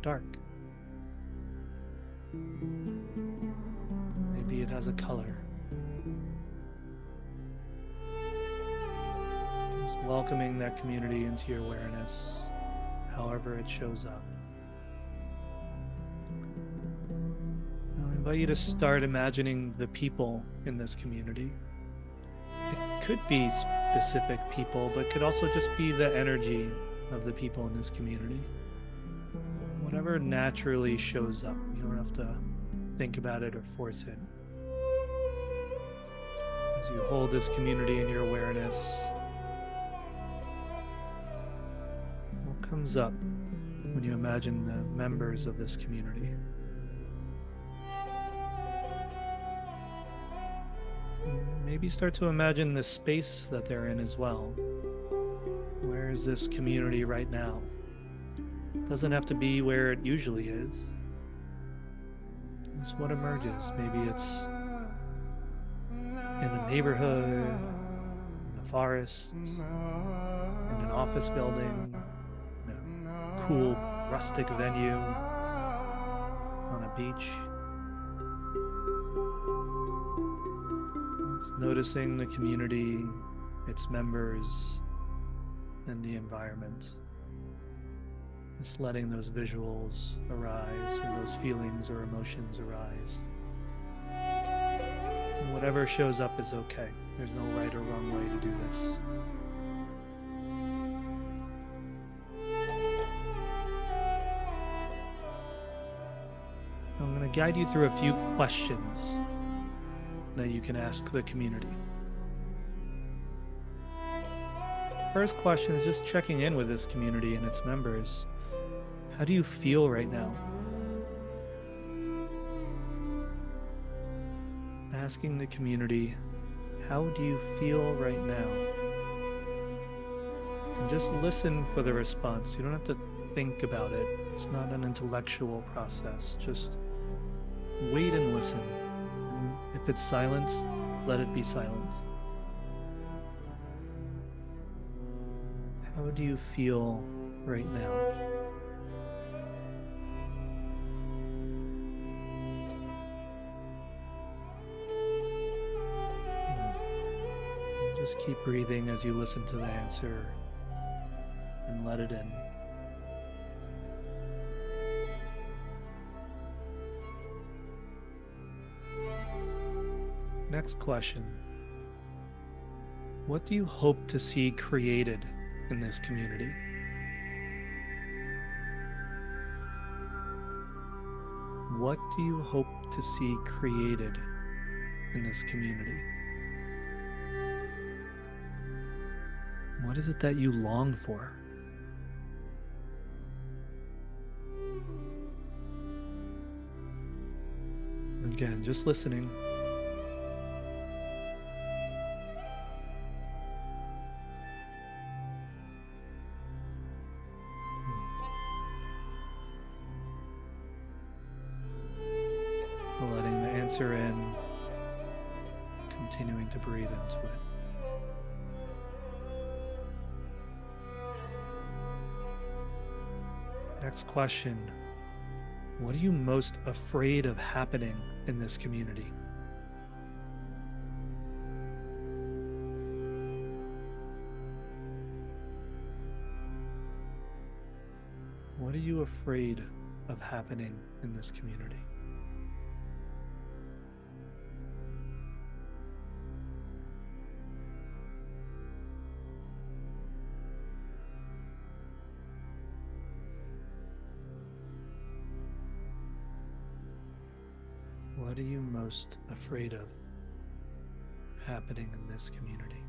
dark. Maybe it has a color. Just welcoming that community into your awareness, however it shows up. Now I invite you to start imagining the people in this community. It could be specific people, but it could also just be the energy of the people in this community. Whatever naturally shows up. You don't have to think about it or force it. As you hold this community in your awareness, what comes up when you imagine the members of this community? Maybe start to imagine the space that they're in as well. Where is this community right now? It doesn't have to be where it usually is. It's what emerges. Maybe it's in a neighborhood, in a forest, in an office building, in a cool rustic venue, on a beach. It's noticing the community, its members, and the environment. Just letting those visuals arise, or those feelings or emotions arise. And whatever shows up is okay. There's no right or wrong way to do this. I'm going to guide you through a few questions that you can ask the community. First question is just checking in with this community and its members. How do you feel right now? Asking the community, how do you feel right now? And just listen for the response. You don't have to think about it. It's not an intellectual process. Just wait and listen. And if it's silent, let it be silent. How do you feel right now? Just keep breathing as you listen to the answer and let it in. Next question. What do you hope to see created in this community? What do you hope to see created in this community? What is it that you long for? Again, just listening. Letting the answer in, continuing to breathe into it. Next question. What are you most afraid of happening in this community? What are you afraid of happening in this community? What are you most afraid of happening in this community?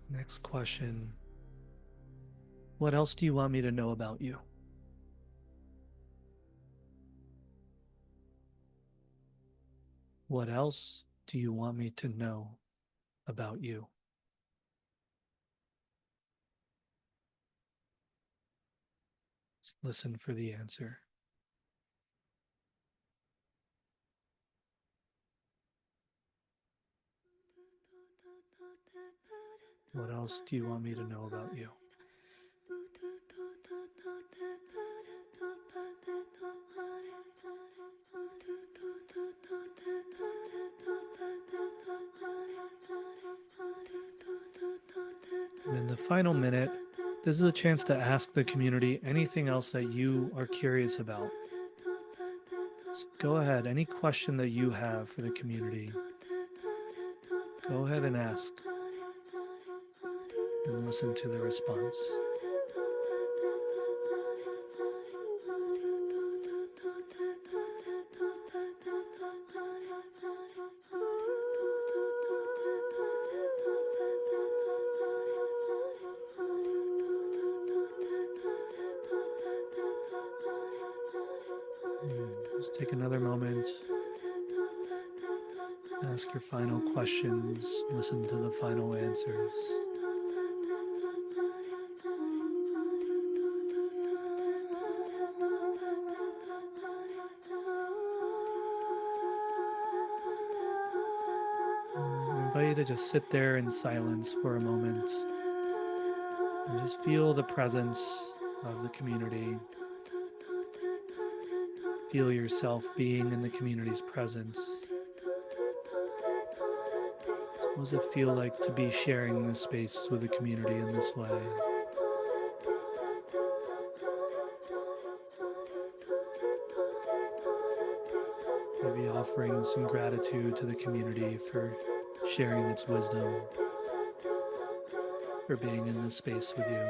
Next question. What else do you want me to know about you? What else do you want me to know about you? Just listen for the answer. What else do you want me to know about you? And in the final minute, this is a chance to ask the community anything else that you are curious about. So go ahead, any question that you have for the community, go ahead and ask and listen to the response. Just take another moment. Ask your final questions. Listen to the final answers. I invite you to just sit there in silence for a moment and just feel the presence of the community. Feel yourself being in the community's presence. What does it feel like to be sharing this space with the community in this way? Maybe offering some gratitude to the community for sharing its wisdom, for being in this space with you.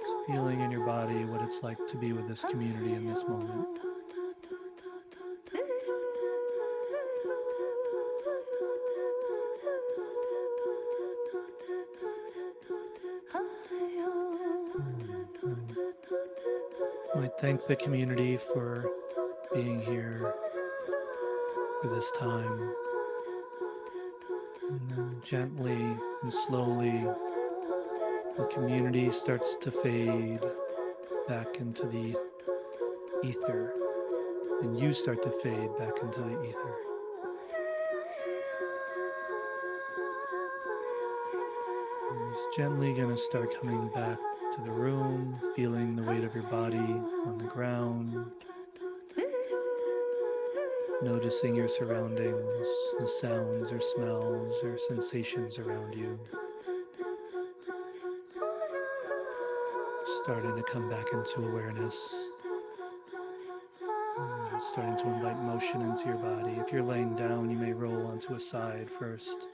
Just feeling in your body what it's like to be with this community in this moment. might thank the community for being here for this time. And then gently and slowly, the community starts to fade back into the ether, and you start to fade back into the ether. And just gently going to start coming back to the room, feeling the weight of your body on the ground, noticing your surroundings, the sounds or smells or sensations around you. Starting to come back into awareness. Starting to invite motion into your body. If you're laying down, you may roll onto a side first.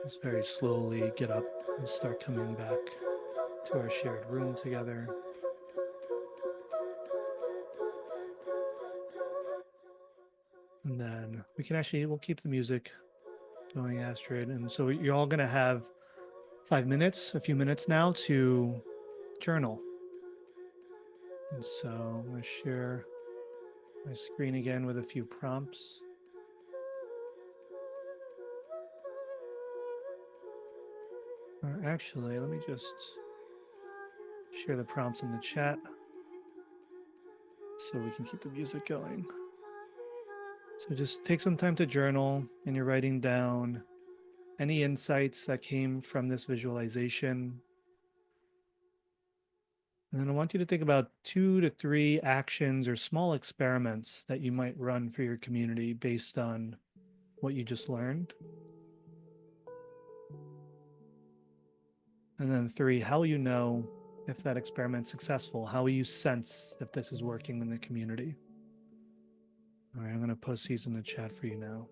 Just very slowly get up and start coming back to our shared room together. And then we'll keep the music going, Astrid. And so you're all going to have a few minutes now to journal. And so I'm going to share my screen again with a few prompts. Or actually, let me just share the prompts in the chat so we can keep the music going. So just take some time to journal, and you're writing down any insights that came from this visualization. And then I want you to think about 2 to 3 actions or small experiments that you might run for your community based on what you just learned. And then 3, how will you know if that experiment's successful? How will you sense if this is working in the community? All right, I'm going to post these in the chat for you now.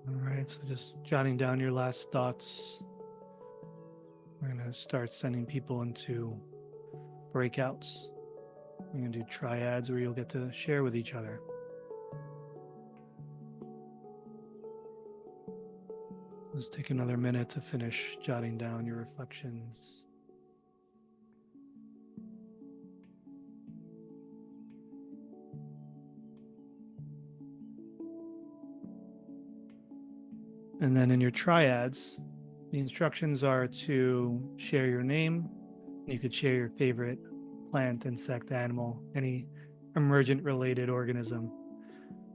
All right, so just jotting down your last thoughts. We're going to start sending people into breakouts. We're going to do triads where you'll get to share with each other. Just take another minute to finish jotting down your reflections. And then in your triads, the instructions are to share your name. You could share your favorite plant, insect, animal, any emergent related organism.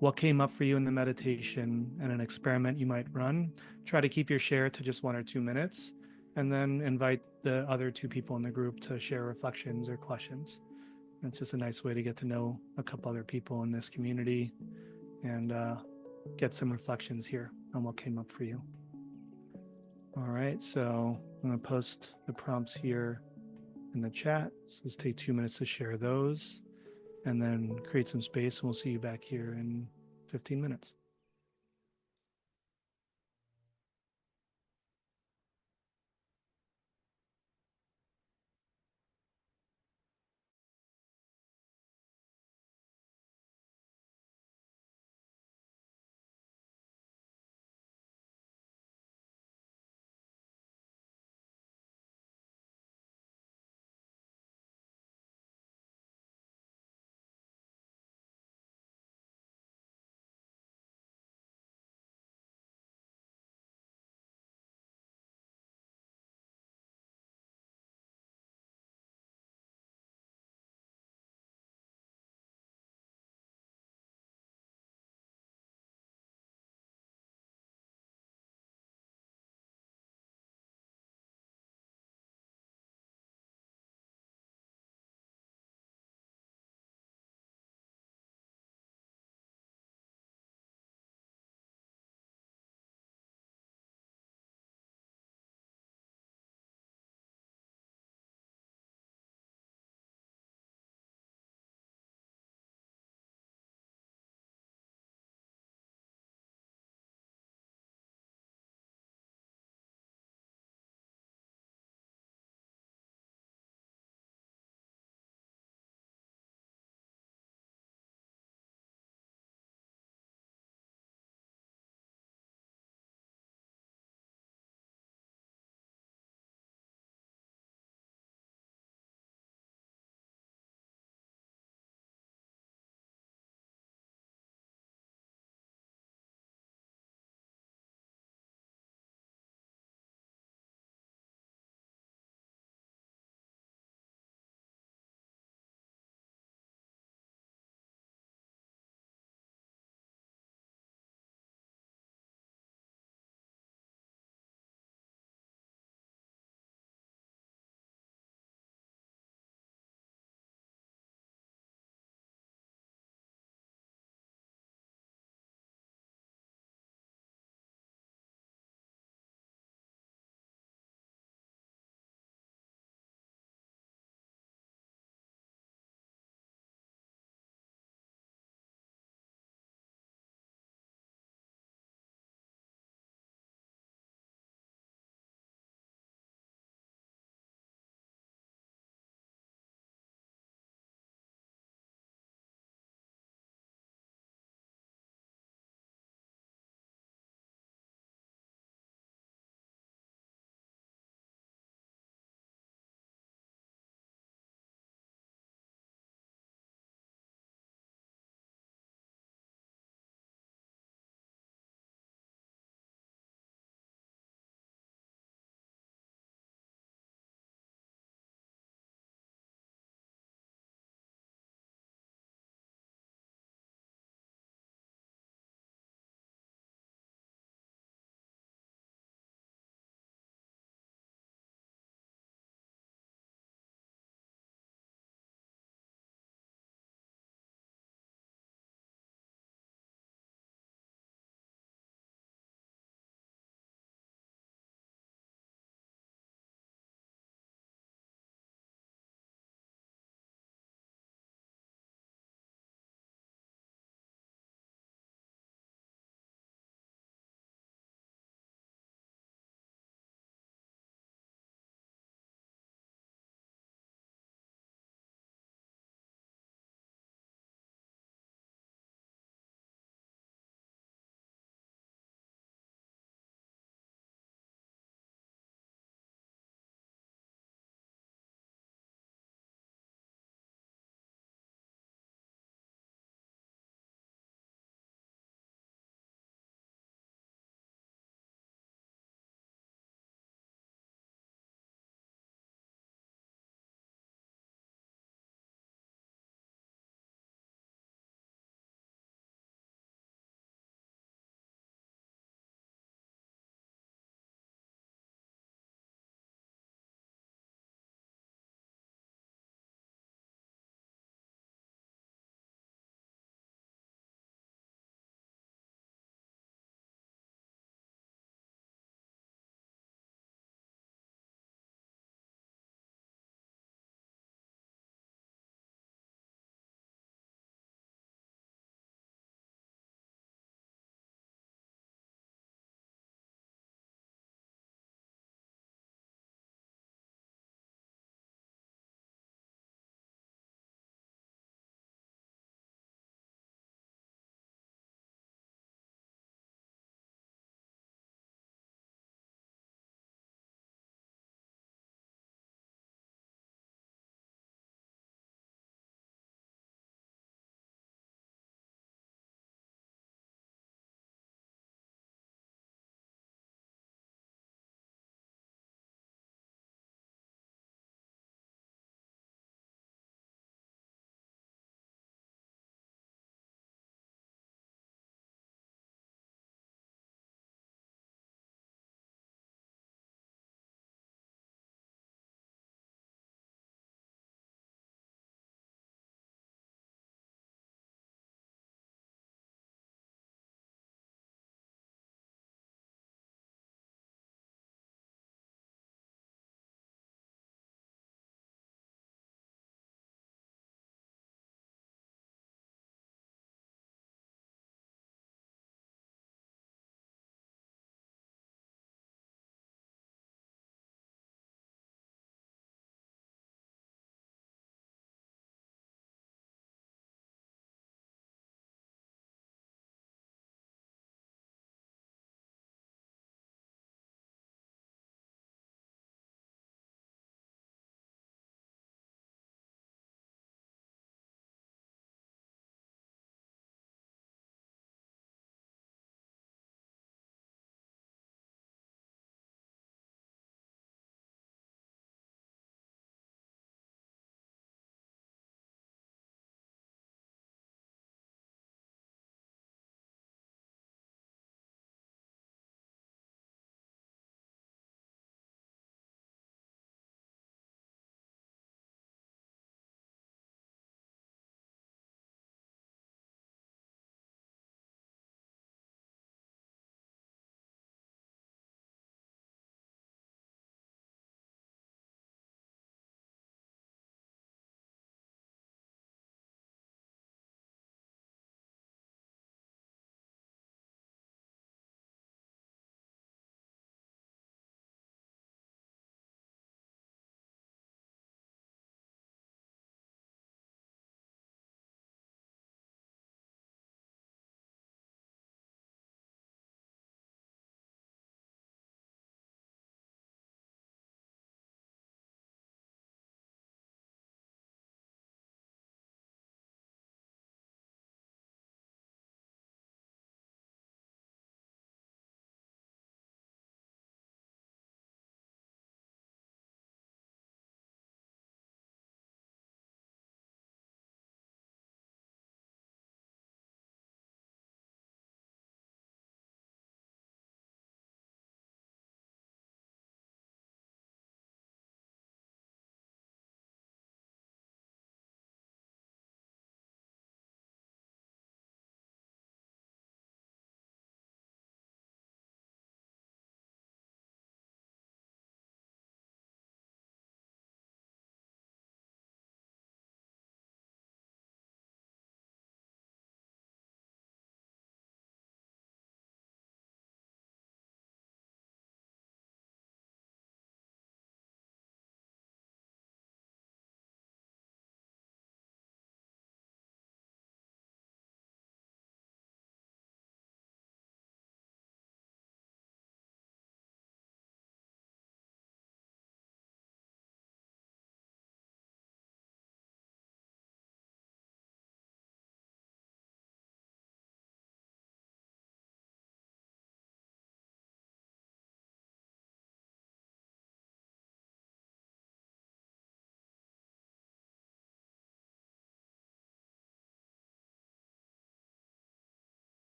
What came up for you in the meditation and an experiment you might run. Try to keep your share to just 1 or 2 minutes, and then invite the other 2 people in the group to share reflections or questions. It's just a nice way to get to know a couple other people in this community and get some reflections here on what came up for you. All right, so I'm going to post the prompts here in the chat. So let's take 2 minutes to share those and then create some space, and we'll see you back here in 15 minutes.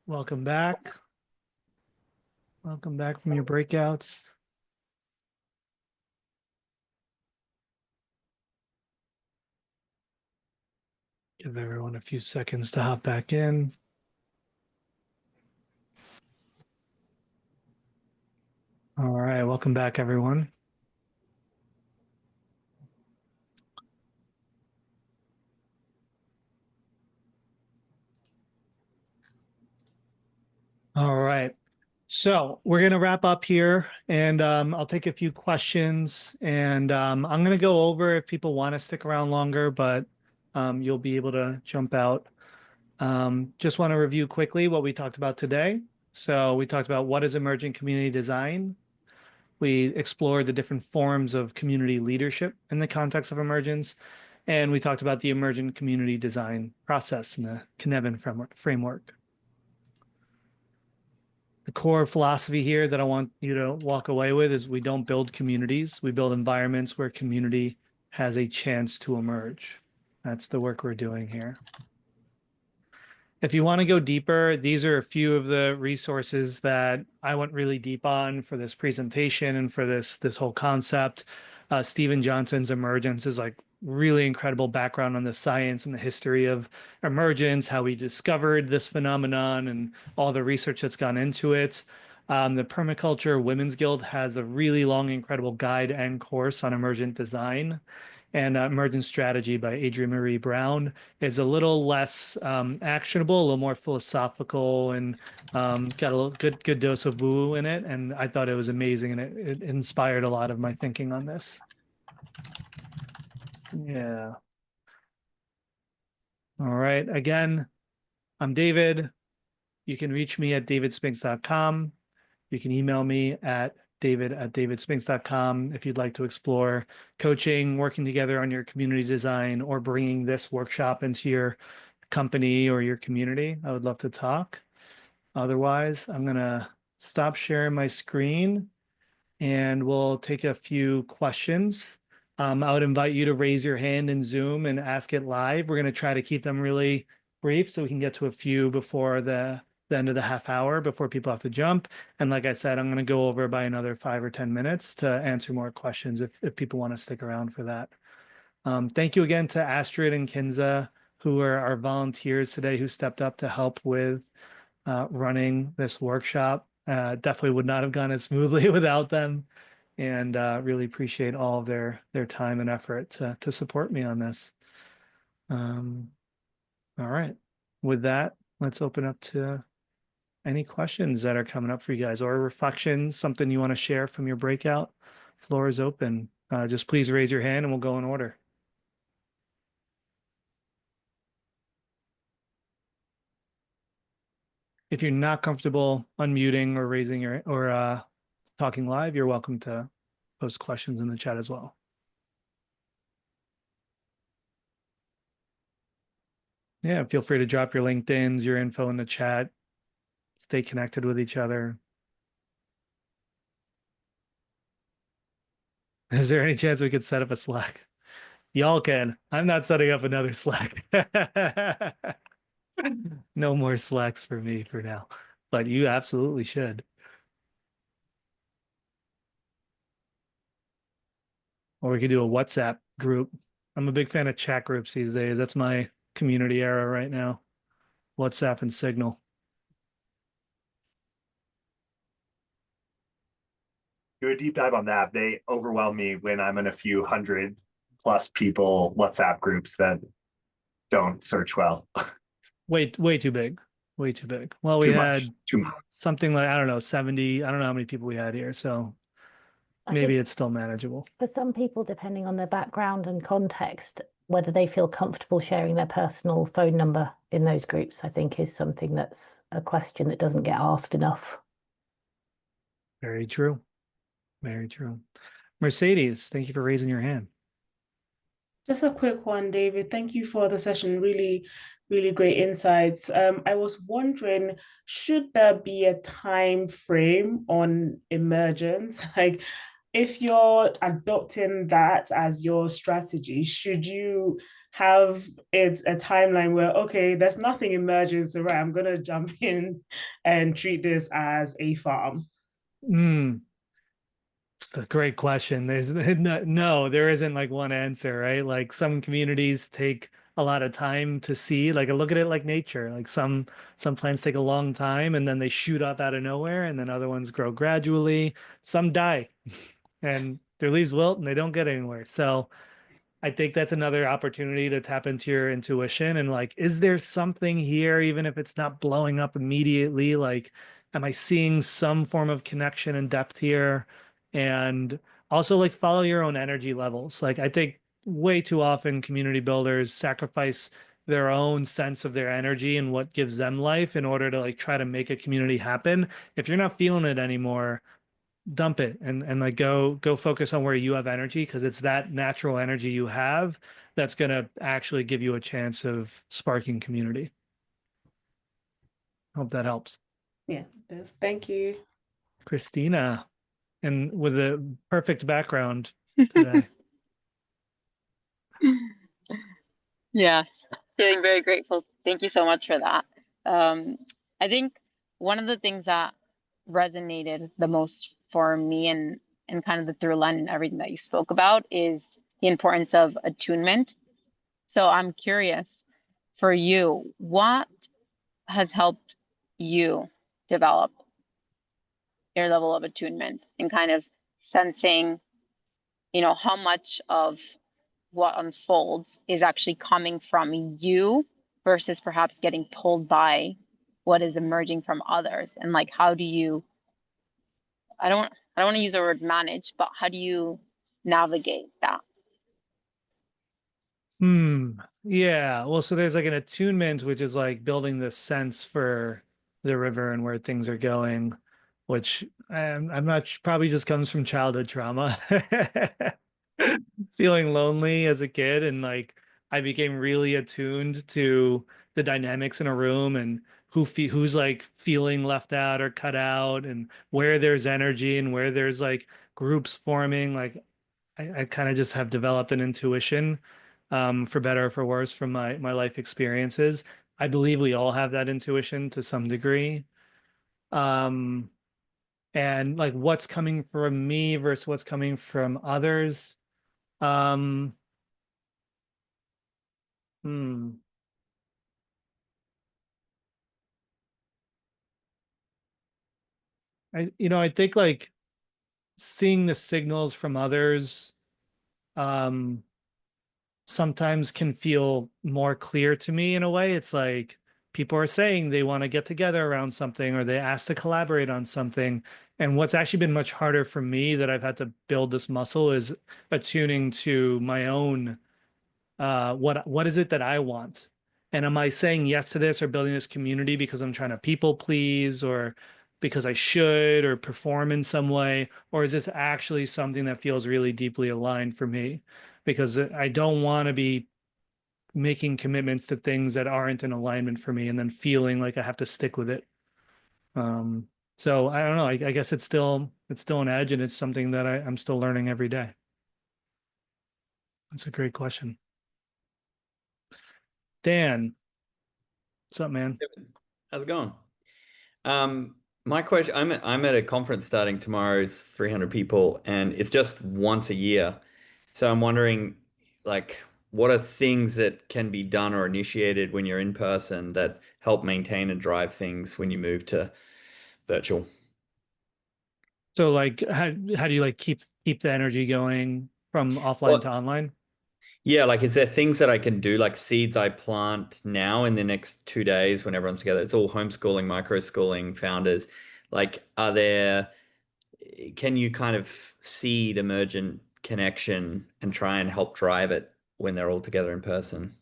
Welcome back. Welcome back from your breakouts. Give everyone a few seconds to hop back in. All right, welcome back, everyone. All right. So we're going to wrap up here and I'll take a few questions and I'm going to go over if people want to stick around longer, but you'll be able to jump out. Just want to review quickly what we talked about today. So we talked about what is emergent community design. We explored the different forms of community leadership in the context of emergence. And we talked about the emergent community design process in the Cynefin framework. The core philosophy here that I want you to walk away with is we don't build communities. We build environments where community has a chance to emerge. That's the work we're doing here. If you want to go deeper, these are a few of the resources that I went really deep on for this presentation and for this whole concept. Stephen Johnson's Emergence is like really incredible background on the science and the history of emergence, how we discovered this phenomenon and all the research that's gone into it. The Permaculture Women's Guild has a really long, incredible guide and course on emergent design. And Emergent Strategy by Adrienne Marie Brown is a little less actionable, a little more philosophical, and got a little good dose of woo in it. And I thought it was amazing, and it inspired a lot of my thinking on this. Yeah. All right. Again, I'm David. You can reach me at davidspinks.com. You can email me at david@davidspinks.com if you'd like to explore coaching, working together on your community design, or bringing this workshop into your company or your community. I would love to talk. Otherwise, I'm going to stop sharing my screen and we'll take a few questions. I would invite you to raise your hand in Zoom and ask it live. We're going to try to keep them really brief so we can get to a few before the end of the half hour before people have to jump. And like I said, I'm going to go over by another 5 or 10 minutes to answer more questions if people want to stick around for that. Thank you again to Astrid and Kinza, who are our volunteers today who stepped up to help with running this workshop. Definitely would not have gone as smoothly without them, and really appreciate all of their time and effort to support me on this. All right, with that, let's open up to any questions that are coming up for you guys or reflections, something you want to share from your breakout. Floor is open. Just please raise your hand and we'll go in order. If you're not comfortable unmuting or raising your or talking live, you're welcome to post questions in the chat as well. Yeah, feel free to drop your LinkedIn's, your info in the chat. Stay connected with each other. Is there any chance we could set up a Slack? Y'all can. I'm not setting up another Slack. No more Slacks for me for now, but you absolutely should. Or we could do a WhatsApp group. I'm a big fan of chat groups these days. That's my community era right now. WhatsApp and Signal. Do a deep dive on that. They overwhelm me when I'm in a few hundred plus people WhatsApp groups that don't search well. Way too big. Way too big. Well, we had something like, I don't know, 70. I don't know how many people we had here. So maybe it's still manageable. For some people, depending on their background and context, whether they feel comfortable sharing their personal phone number in those groups, I think is something that's a question that doesn't get asked enough. Very true. Very true. Mercedes, thank you for raising your hand. Just a quick one, David. Thank you for the session. Really, really great insights. I was wondering, should there be a time frame on emergence? Like, if you're adopting that as your strategy, should you have it a timeline where, okay, there's nothing emergent, so right, I'm gonna jump in and treat this as a farm? Mm, it's a great question. There's no, there isn't like one answer, right? Like some communities take a lot of time to see. Like I look at it like nature. Like some plants take a long time and then they shoot up out of nowhere, and then other ones grow gradually. Some die and their leaves wilt and they don't get anywhere. So I think that's another opportunity to tap into your intuition and like, is there something here, even if it's not blowing up immediately? Like, am I seeing some form of connection and depth here? And also like follow your own energy levels. Like I think way too often community builders sacrifice their own sense of their energy and what gives them life in order to like try to make a community happen. If you're not feeling it anymore, dump it and like go focus on where you have energy, because it's that natural energy you have that's going to actually give you a chance of sparking community. Hope that helps. Yeah, thank you. Christina, and with a perfect background today. Yes, feeling very grateful. Thank you so much for that. I think one of the things that resonated the most for me and kind of the through line and everything that you spoke about is the importance of attunement. So I'm curious for you, what has helped you develop your level of attunement and kind of sensing, how much of what unfolds is actually coming from you versus perhaps getting pulled by what is emerging from others, and like how do you I don't want to use the word manage, but how do you navigate that? Yeah. Well, so there's like an attunement, which is like building this sense for the river and where things are going, which I'm not probably just comes from childhood trauma. Feeling lonely as a kid, and like I became really attuned to the dynamics in a room and who's like feeling left out or cut out, and where there's energy and where there's like groups forming. Like I kind of just have developed an intuition, for better or for worse, from my life experiences. I believe we all have that intuition to some degree. Um, and like what's coming from me versus what's coming from others. Um, hmm. I think like seeing the signals from others, um, sometimes can feel more clear to me in a way. It's like people are saying they want to get together around something or they ask to collaborate on something. And what's actually been much harder for me that I've had to build this muscle is attuning to my own, what is it that I want? And am I saying yes to this or building this community because I'm trying to people please, or because I should, or perform in some way? Or is this actually something that feels really deeply aligned for me? Because I don't want to be making commitments to things that aren't in alignment for me and then feeling like I have to stick with it. Um, so I don't know. I guess it's still an edge, and it's something that I'm still learning every day. That's a great question. Dan, what's up, man? How's it going? My question, I'm at a conference starting tomorrow. It's 300 people, and it's just once a year. So I'm wondering, like, what are things that can be done or initiated when you're in person that help maintain and drive things when you move to virtual? So like how do you like keep the energy going from offline to Well, online? yeah, like, is there things that I can do, like seeds I plant now in the next 2 days when everyone's together? It's all homeschooling, micro schooling founders. Like, can you kind of seed emergent connection and try and help drive it when they're all together in person?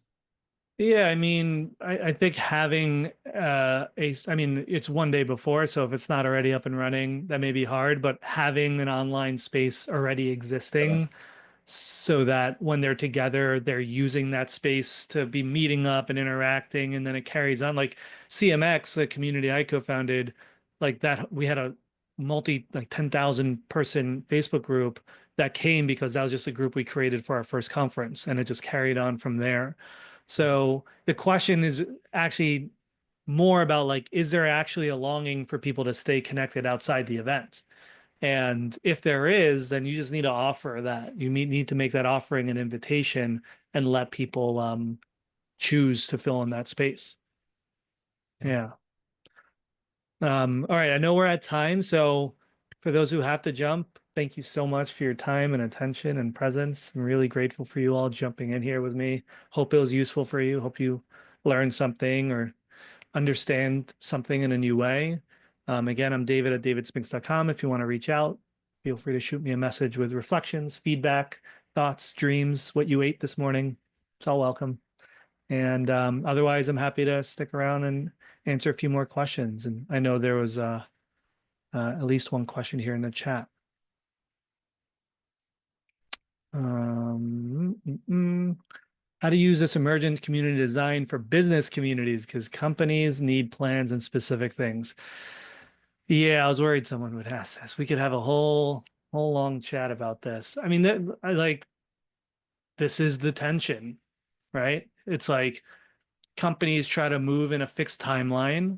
Yeah, I mean, I think having I mean, it's one day before, so if it's not already up and running, that may be hard, but having an online space already existing so that when they're together, they're using that space to be meeting up and interacting, and then it carries on. Like CMX, the community I co-founded, like that we had like 10,000 person Facebook group that came because that was just a group we created for our first conference, and it just carried on from there. So the question is actually more about like, is there actually a longing for people to stay connected outside the event? And if there is, then you just need to offer that. You need to make that offering an invitation and let people choose to fill in that space. Yeah. All right, I know we're at time, so for those who have to jump, thank you so much for your time and attention and presence. I'm really grateful for you all jumping in here with me. Hope it was useful for you. Hope you learned something or understand something in a new way. Again, I'm David at davidspinks.com. If you want to reach out, feel free to shoot me a message with reflections, feedback, thoughts, dreams, what you ate this morning. It's all welcome. And otherwise, I'm happy to stick around and answer a few more questions. And I know there was at least one question here in the chat. How to use this emergent community design for business communities, because companies need plans and specific things. Yeah, I was worried someone would ask this. We could have a whole long chat about this. I mean, this is the tension, right? It's like companies try to move in a fixed timeline,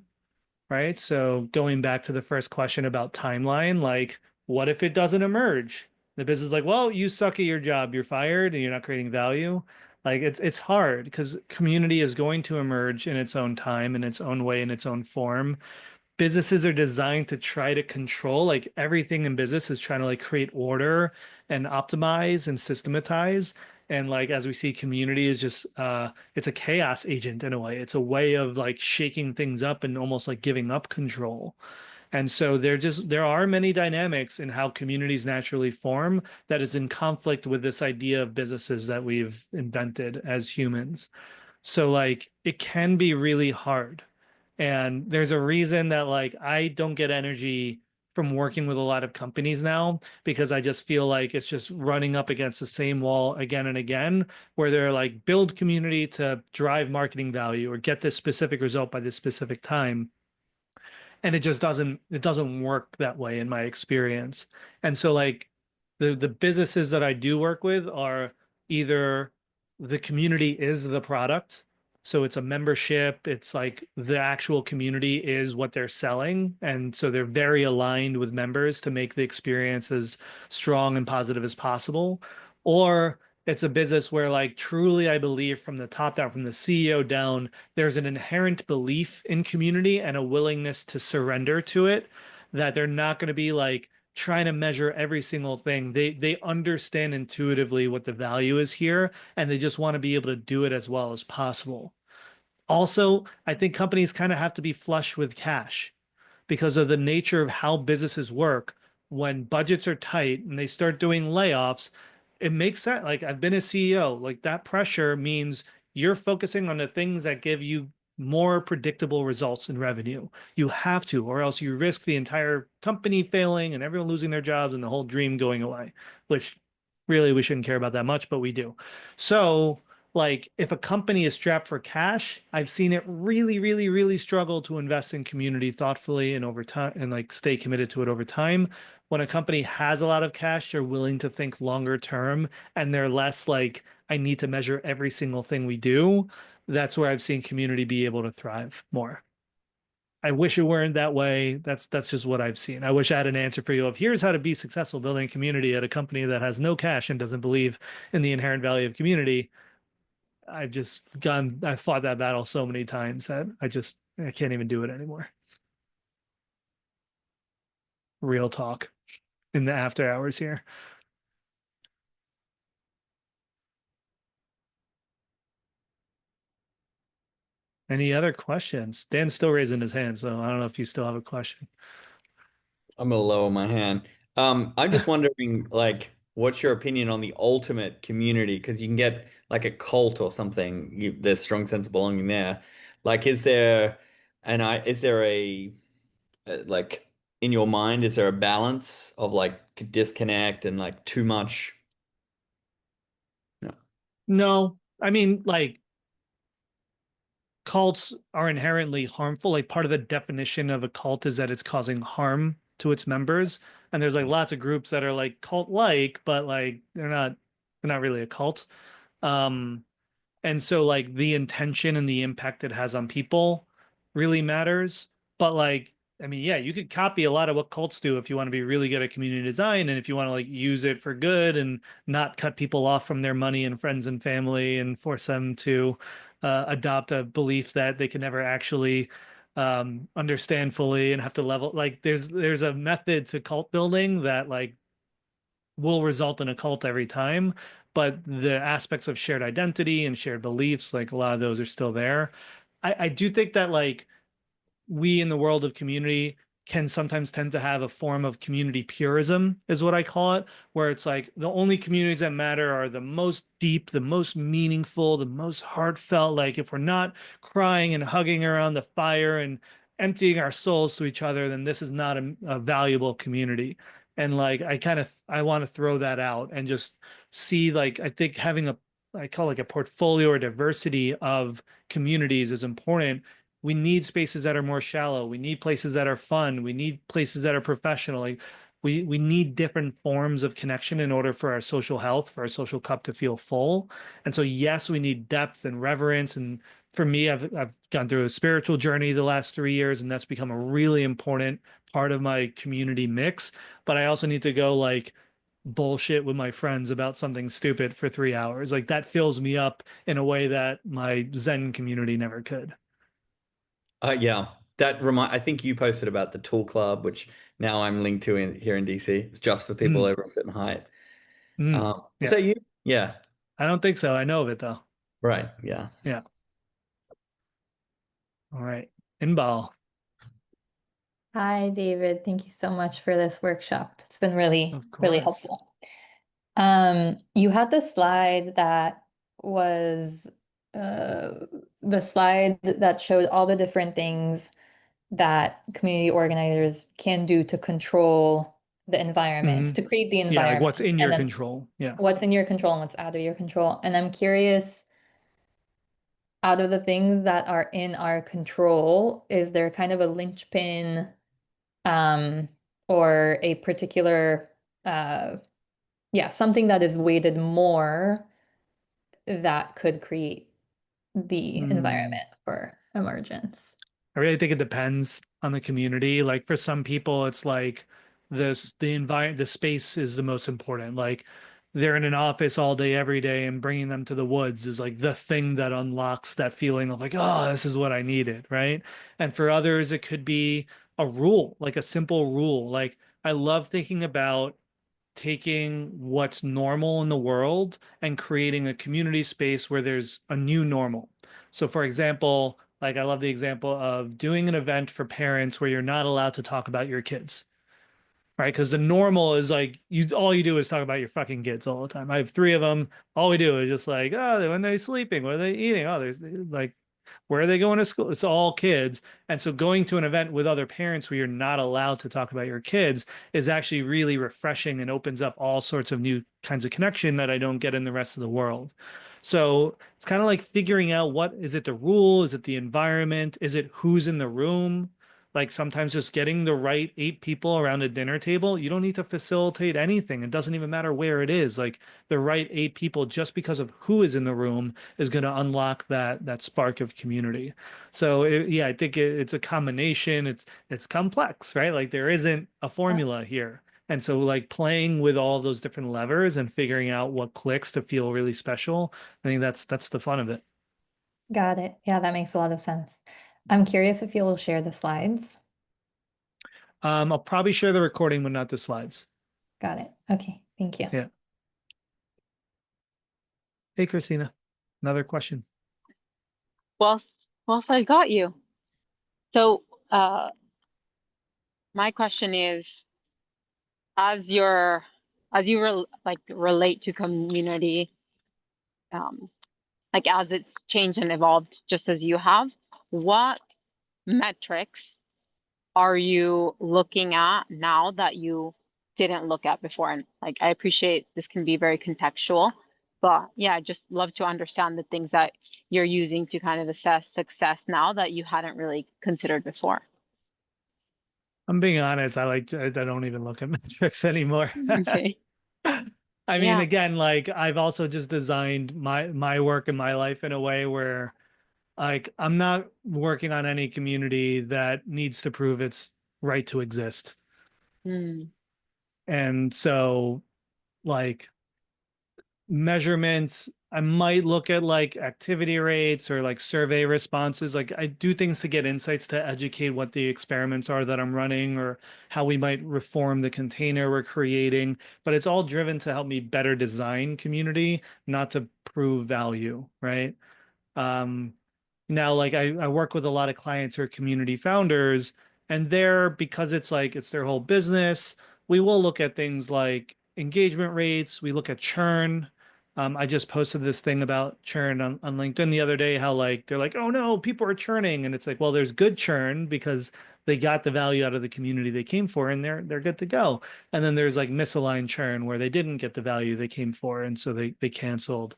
right? So going back to the first question about timeline, like, what if it doesn't emerge? The business is like, well, you suck at your job, you're fired, and you're not creating value. Like it's hard because community is going to emerge in its own time, in its own way, in its own form. Businesses are designed to try to control, like everything in business is trying to like create order and optimize and systematize. And like as we see, community is just it's a chaos agent in a way. It's a way of like shaking things up and almost like giving up control. And so there are many dynamics in how communities naturally form that is in conflict with this idea of businesses that we've invented as humans. So like it can be really hard. And there's a reason that like I don't get energy from working with a lot of companies now, because I just feel like it's just running up against the same wall again and again, where they're like build community to drive marketing value or get this specific result by this specific time. And it just doesn't work that way in my experience. And so like the businesses that I do work with are either the community is the product, so it's a membership, it's like the actual community is what they're selling, and so they're very aligned with members to make the experience as strong and positive as possible. Or it's a business where like truly I believe from the top down, from the CEO down, there's an inherent belief in community and a willingness to surrender to it, that they're not going to be like trying to measure every single thing. They understand intuitively what the value is here, and they just want to be able to do it as well as possible. Also, I think companies kind of have to be flush with cash because of the nature of how businesses work. When budgets are tight and they start doing layoffs, it makes sense. Like I've been a CEO, like that pressure means you're focusing on the things that give you more predictable results in revenue. You have to, or else you risk the entire company failing and everyone losing their jobs and the whole dream going away, which really we shouldn't care about that much, but we do. So like if a company is strapped for cash, I've seen it really struggle to invest in community thoughtfully and over time and like stay committed to it over time. When a company has a lot of cash, they're willing to think longer term and they're less like, I need to measure every single thing we do. That's where I've seen community be able to thrive more. I wish it weren't that way. That's just what I've seen. I wish I had an answer for you of here's how to be successful building a community at a company that has no cash and doesn't believe in the inherent value of community. I've fought that battle so many times that I can't even do it anymore. Real talk in the after hours here. Any other questions? Dan's still raising his hand, so I don't know if you still have a question. I'm gonna lower my hand. I'm just wondering, like, what's your opinion on the ultimate community? Because you can get like a cult or something. There's strong sense of belonging there. Like, is there a like in your mind, is there a balance of like disconnect and like too much? No. No, I mean, like cults are inherently harmful. Like part of the definition of a cult is that it's causing harm to its members. And there's like lots of groups that are like cult-like, but like they're not really a cult. Um, and so like the intention and the impact it has on people really matters. But like, I mean, yeah, you could copy a lot of what cults do if you want to be really good at community design and if you want to like use it for good and not cut people off from their money and friends and family and force them to adopt a belief that they can never actually understand fully and have to level. Like there's a method to cult building that like will result in a cult every time, but the aspects of shared identity and shared beliefs, like a lot of those are still there. I do think that like we in the world of community can sometimes tend to have a form of community purism, is what I call it, where it's like the only communities that matter are the most deep, the most meaningful, the most heartfelt. Like if we're not crying and hugging around the fire and emptying our souls to each other, then this is not a valuable community. And like I want to throw that out and just see like I think having I call like a portfolio or diversity of communities is important. We need spaces that are more shallow. We need places that are fun. We need places that are professional. Like we need different forms of connection in order for our social health, for our social cup to feel full. And so yes, we need depth and reverence. And for me, I've gone through a spiritual journey the last 3 years, and that's become a really important part of my community mix. But I also need to go like bullshit with my friends about something stupid for 3 hours. Like that fills me up in a way that my Zen community never could. Yeah, I think you posted about the Tool Club, which now I'm linked to here in DC. It's just for people Mm, over a certain height. Is yeah. that you? Yeah, I don't think so. I know of it though. right. Yeah. Yeah. All right. Inbal. Hi, David. Thank you so much for this workshop. It's been really, Of really course. helpful. You had the slide that was the slide that showed all the different things that community organizers can do to control the environment, Mhm. to create the Yeah, like what's environment, in your and then control. Yeah. what's in your control and what's out of your control. And I'm curious, out of the things that are in our control, is there kind of a linchpin um, or a particular, something that is weighted more that could create the environment for emergence? I really think it depends on the community. Like for some people, it's like the environment, the space is the most important. Like they're in an office all day, every day, and bringing them to the woods is like the thing that unlocks that feeling of like, oh, this is what I needed, right? And for others, it could be a rule, like a simple rule. Like I love thinking about taking what's normal in the world and creating a community space where there's a new normal. So for example, like I love the example of doing an event for parents where you're not allowed to talk about your kids, right? Because the normal is like all you do is talk about your fucking kids all the time. I have 3 of them. All we do is just like, oh, when they're sleeping, what are they eating? Oh, there's like, where are they going to school? It's all kids. And so going to an event with other parents where you're not allowed to talk about your kids is actually really refreshing and opens up all sorts of new kinds of connection that I don't get in the rest of the world. So it's kind of like figuring out, what is it, the rule? Is it the environment? Is it who's in the room? Like sometimes just getting the right 8 people around a dinner table, you don't need to facilitate anything. It doesn't even matter where it is. Like the right 8 people, just because of who is in the room, is going to unlock that spark of community. So yeah, I think it's a combination. It's complex, right? Like there isn't a formula here. And so like playing with all of those different levers and figuring out what clicks to feel really special, I think that's the fun of it. Got it. Yeah, that makes a lot of sense. I'm curious if you'll share the slides. I'll probably share the recording, but not the slides. Got it. Okay, thank you. Yeah. Hey, Christina, another question. Whilst I got you. So my question is, as you relate to community, like as it's changed and evolved just as you have, what metrics are you looking at now that you didn't look at before? And like I appreciate this can be very contextual, but yeah, I just love to understand the things that you're using to kind of assess success now that you hadn't really considered before. I'm being honest. I don't even look at metrics anymore. Okay. I mean, Yeah. again, like I've also just designed my work and my life in a way where like I'm not working on any community that needs to prove its right to exist. Mm. And so like measurements, I might look at like activity rates or like survey responses. Like I do things to get insights to educate what the experiments are that I'm running or how we might reform the container we're creating. But it's all driven to help me better design community, not to prove value, right? Um, Now, like I work with a lot of clients who are community founders, and they're because it's like it's their whole business. We will look at things like engagement rates. We look at churn. I just posted this thing about churn on LinkedIn the other day, how like they're like, oh no, people are churning. And it's like, well, there's good churn because they got the value out of the community they came for and they're good to go. And then there's like misaligned churn where they didn't get the value they came for. And so they canceled.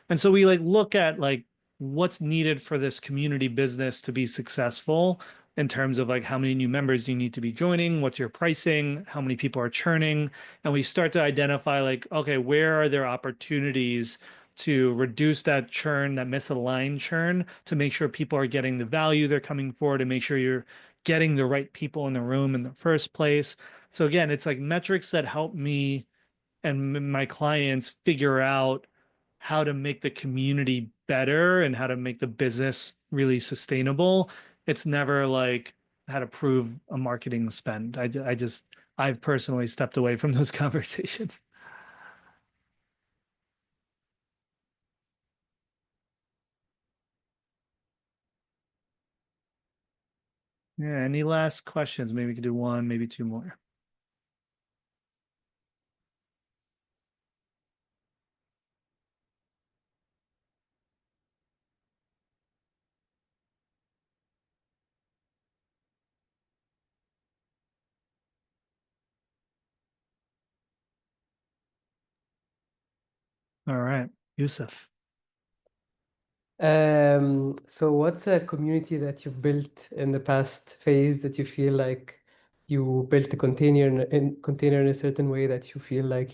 And so we like look at like what's needed for this community business to be successful in terms of like how many new members do you need to be joining, what's your pricing, how many people are churning, and we start to identify like, okay, where are there opportunities to reduce that churn, that misaligned churn, to make sure people are getting the value they're coming for, to make sure you're getting the right people in the room in the first place. So again, it's like metrics that help me and my clients figure out how to make the community better and how to make the business really sustainable. It's never like how to prove a marketing spend. I've personally stepped away from those conversations. Yeah, any last questions? Maybe we could do one, maybe two more. All right, Yusuf. So what's a community that you've built in the past phase that you feel like you built a container in a certain way that you feel like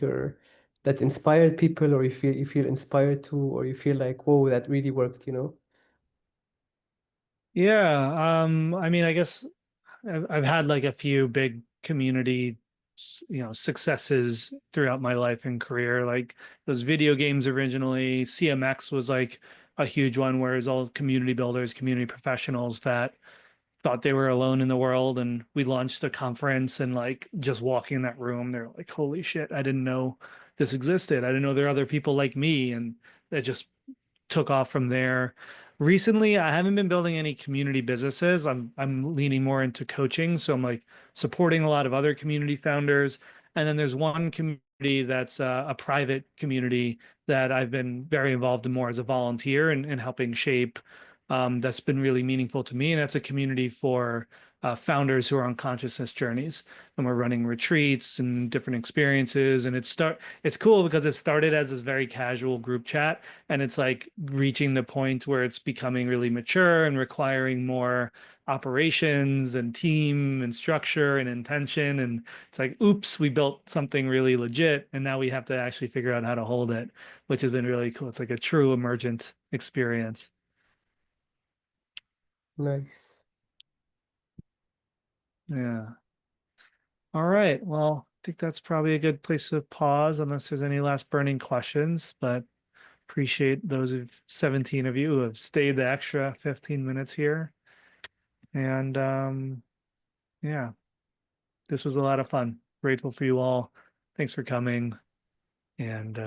that inspired people, or you feel inspired to, or you feel like, whoa, that really worked, you know? Yeah, I mean, I guess I've had like a few big community, successes throughout my life and career. Like those video games originally, CMX was like a huge one where it's all community builders, community professionals that thought they were alone in the world. And we launched a conference and like just walking in that room, they're like, holy shit, I didn't know this existed. I didn't know there are other people like me. And it just took off from there. Recently, I haven't been building any community businesses. I'm leaning more into coaching, so I'm like supporting a lot of other community founders. And then there's one community that's a private community that I've been very involved in more as a volunteer and helping shape. That's been really meaningful to me, and that's a community for founders who are on consciousness journeys. And we're running retreats and different experiences. And it's cool because it started as this very casual group chat, and it's like reaching the point where it's becoming really mature and requiring more operations and team and structure and intention. And it's like, oops, we built something really legit, and now we have to actually figure out how to hold it, which has been really cool. It's like a true emergent experience. Nice. Yeah. All right. Well, I think that's probably a good place to pause unless there's any last burning questions, but appreciate those of 17 of you who have stayed the extra 15 minutes here. And yeah, this was a lot of fun. Grateful for you all. Thanks for coming. And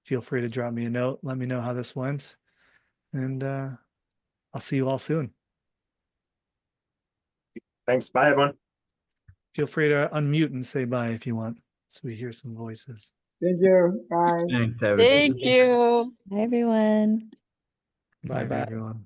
feel free to drop me a note. Let me know how this went. And I'll see you all soon. Thanks. Bye, everyone. Feel free to unmute and say bye if you want, so we hear some voices. Thank you. Bye. Thanks, everybody. Thank you. Hi, everyone. Bye, Bye-bye. everyone.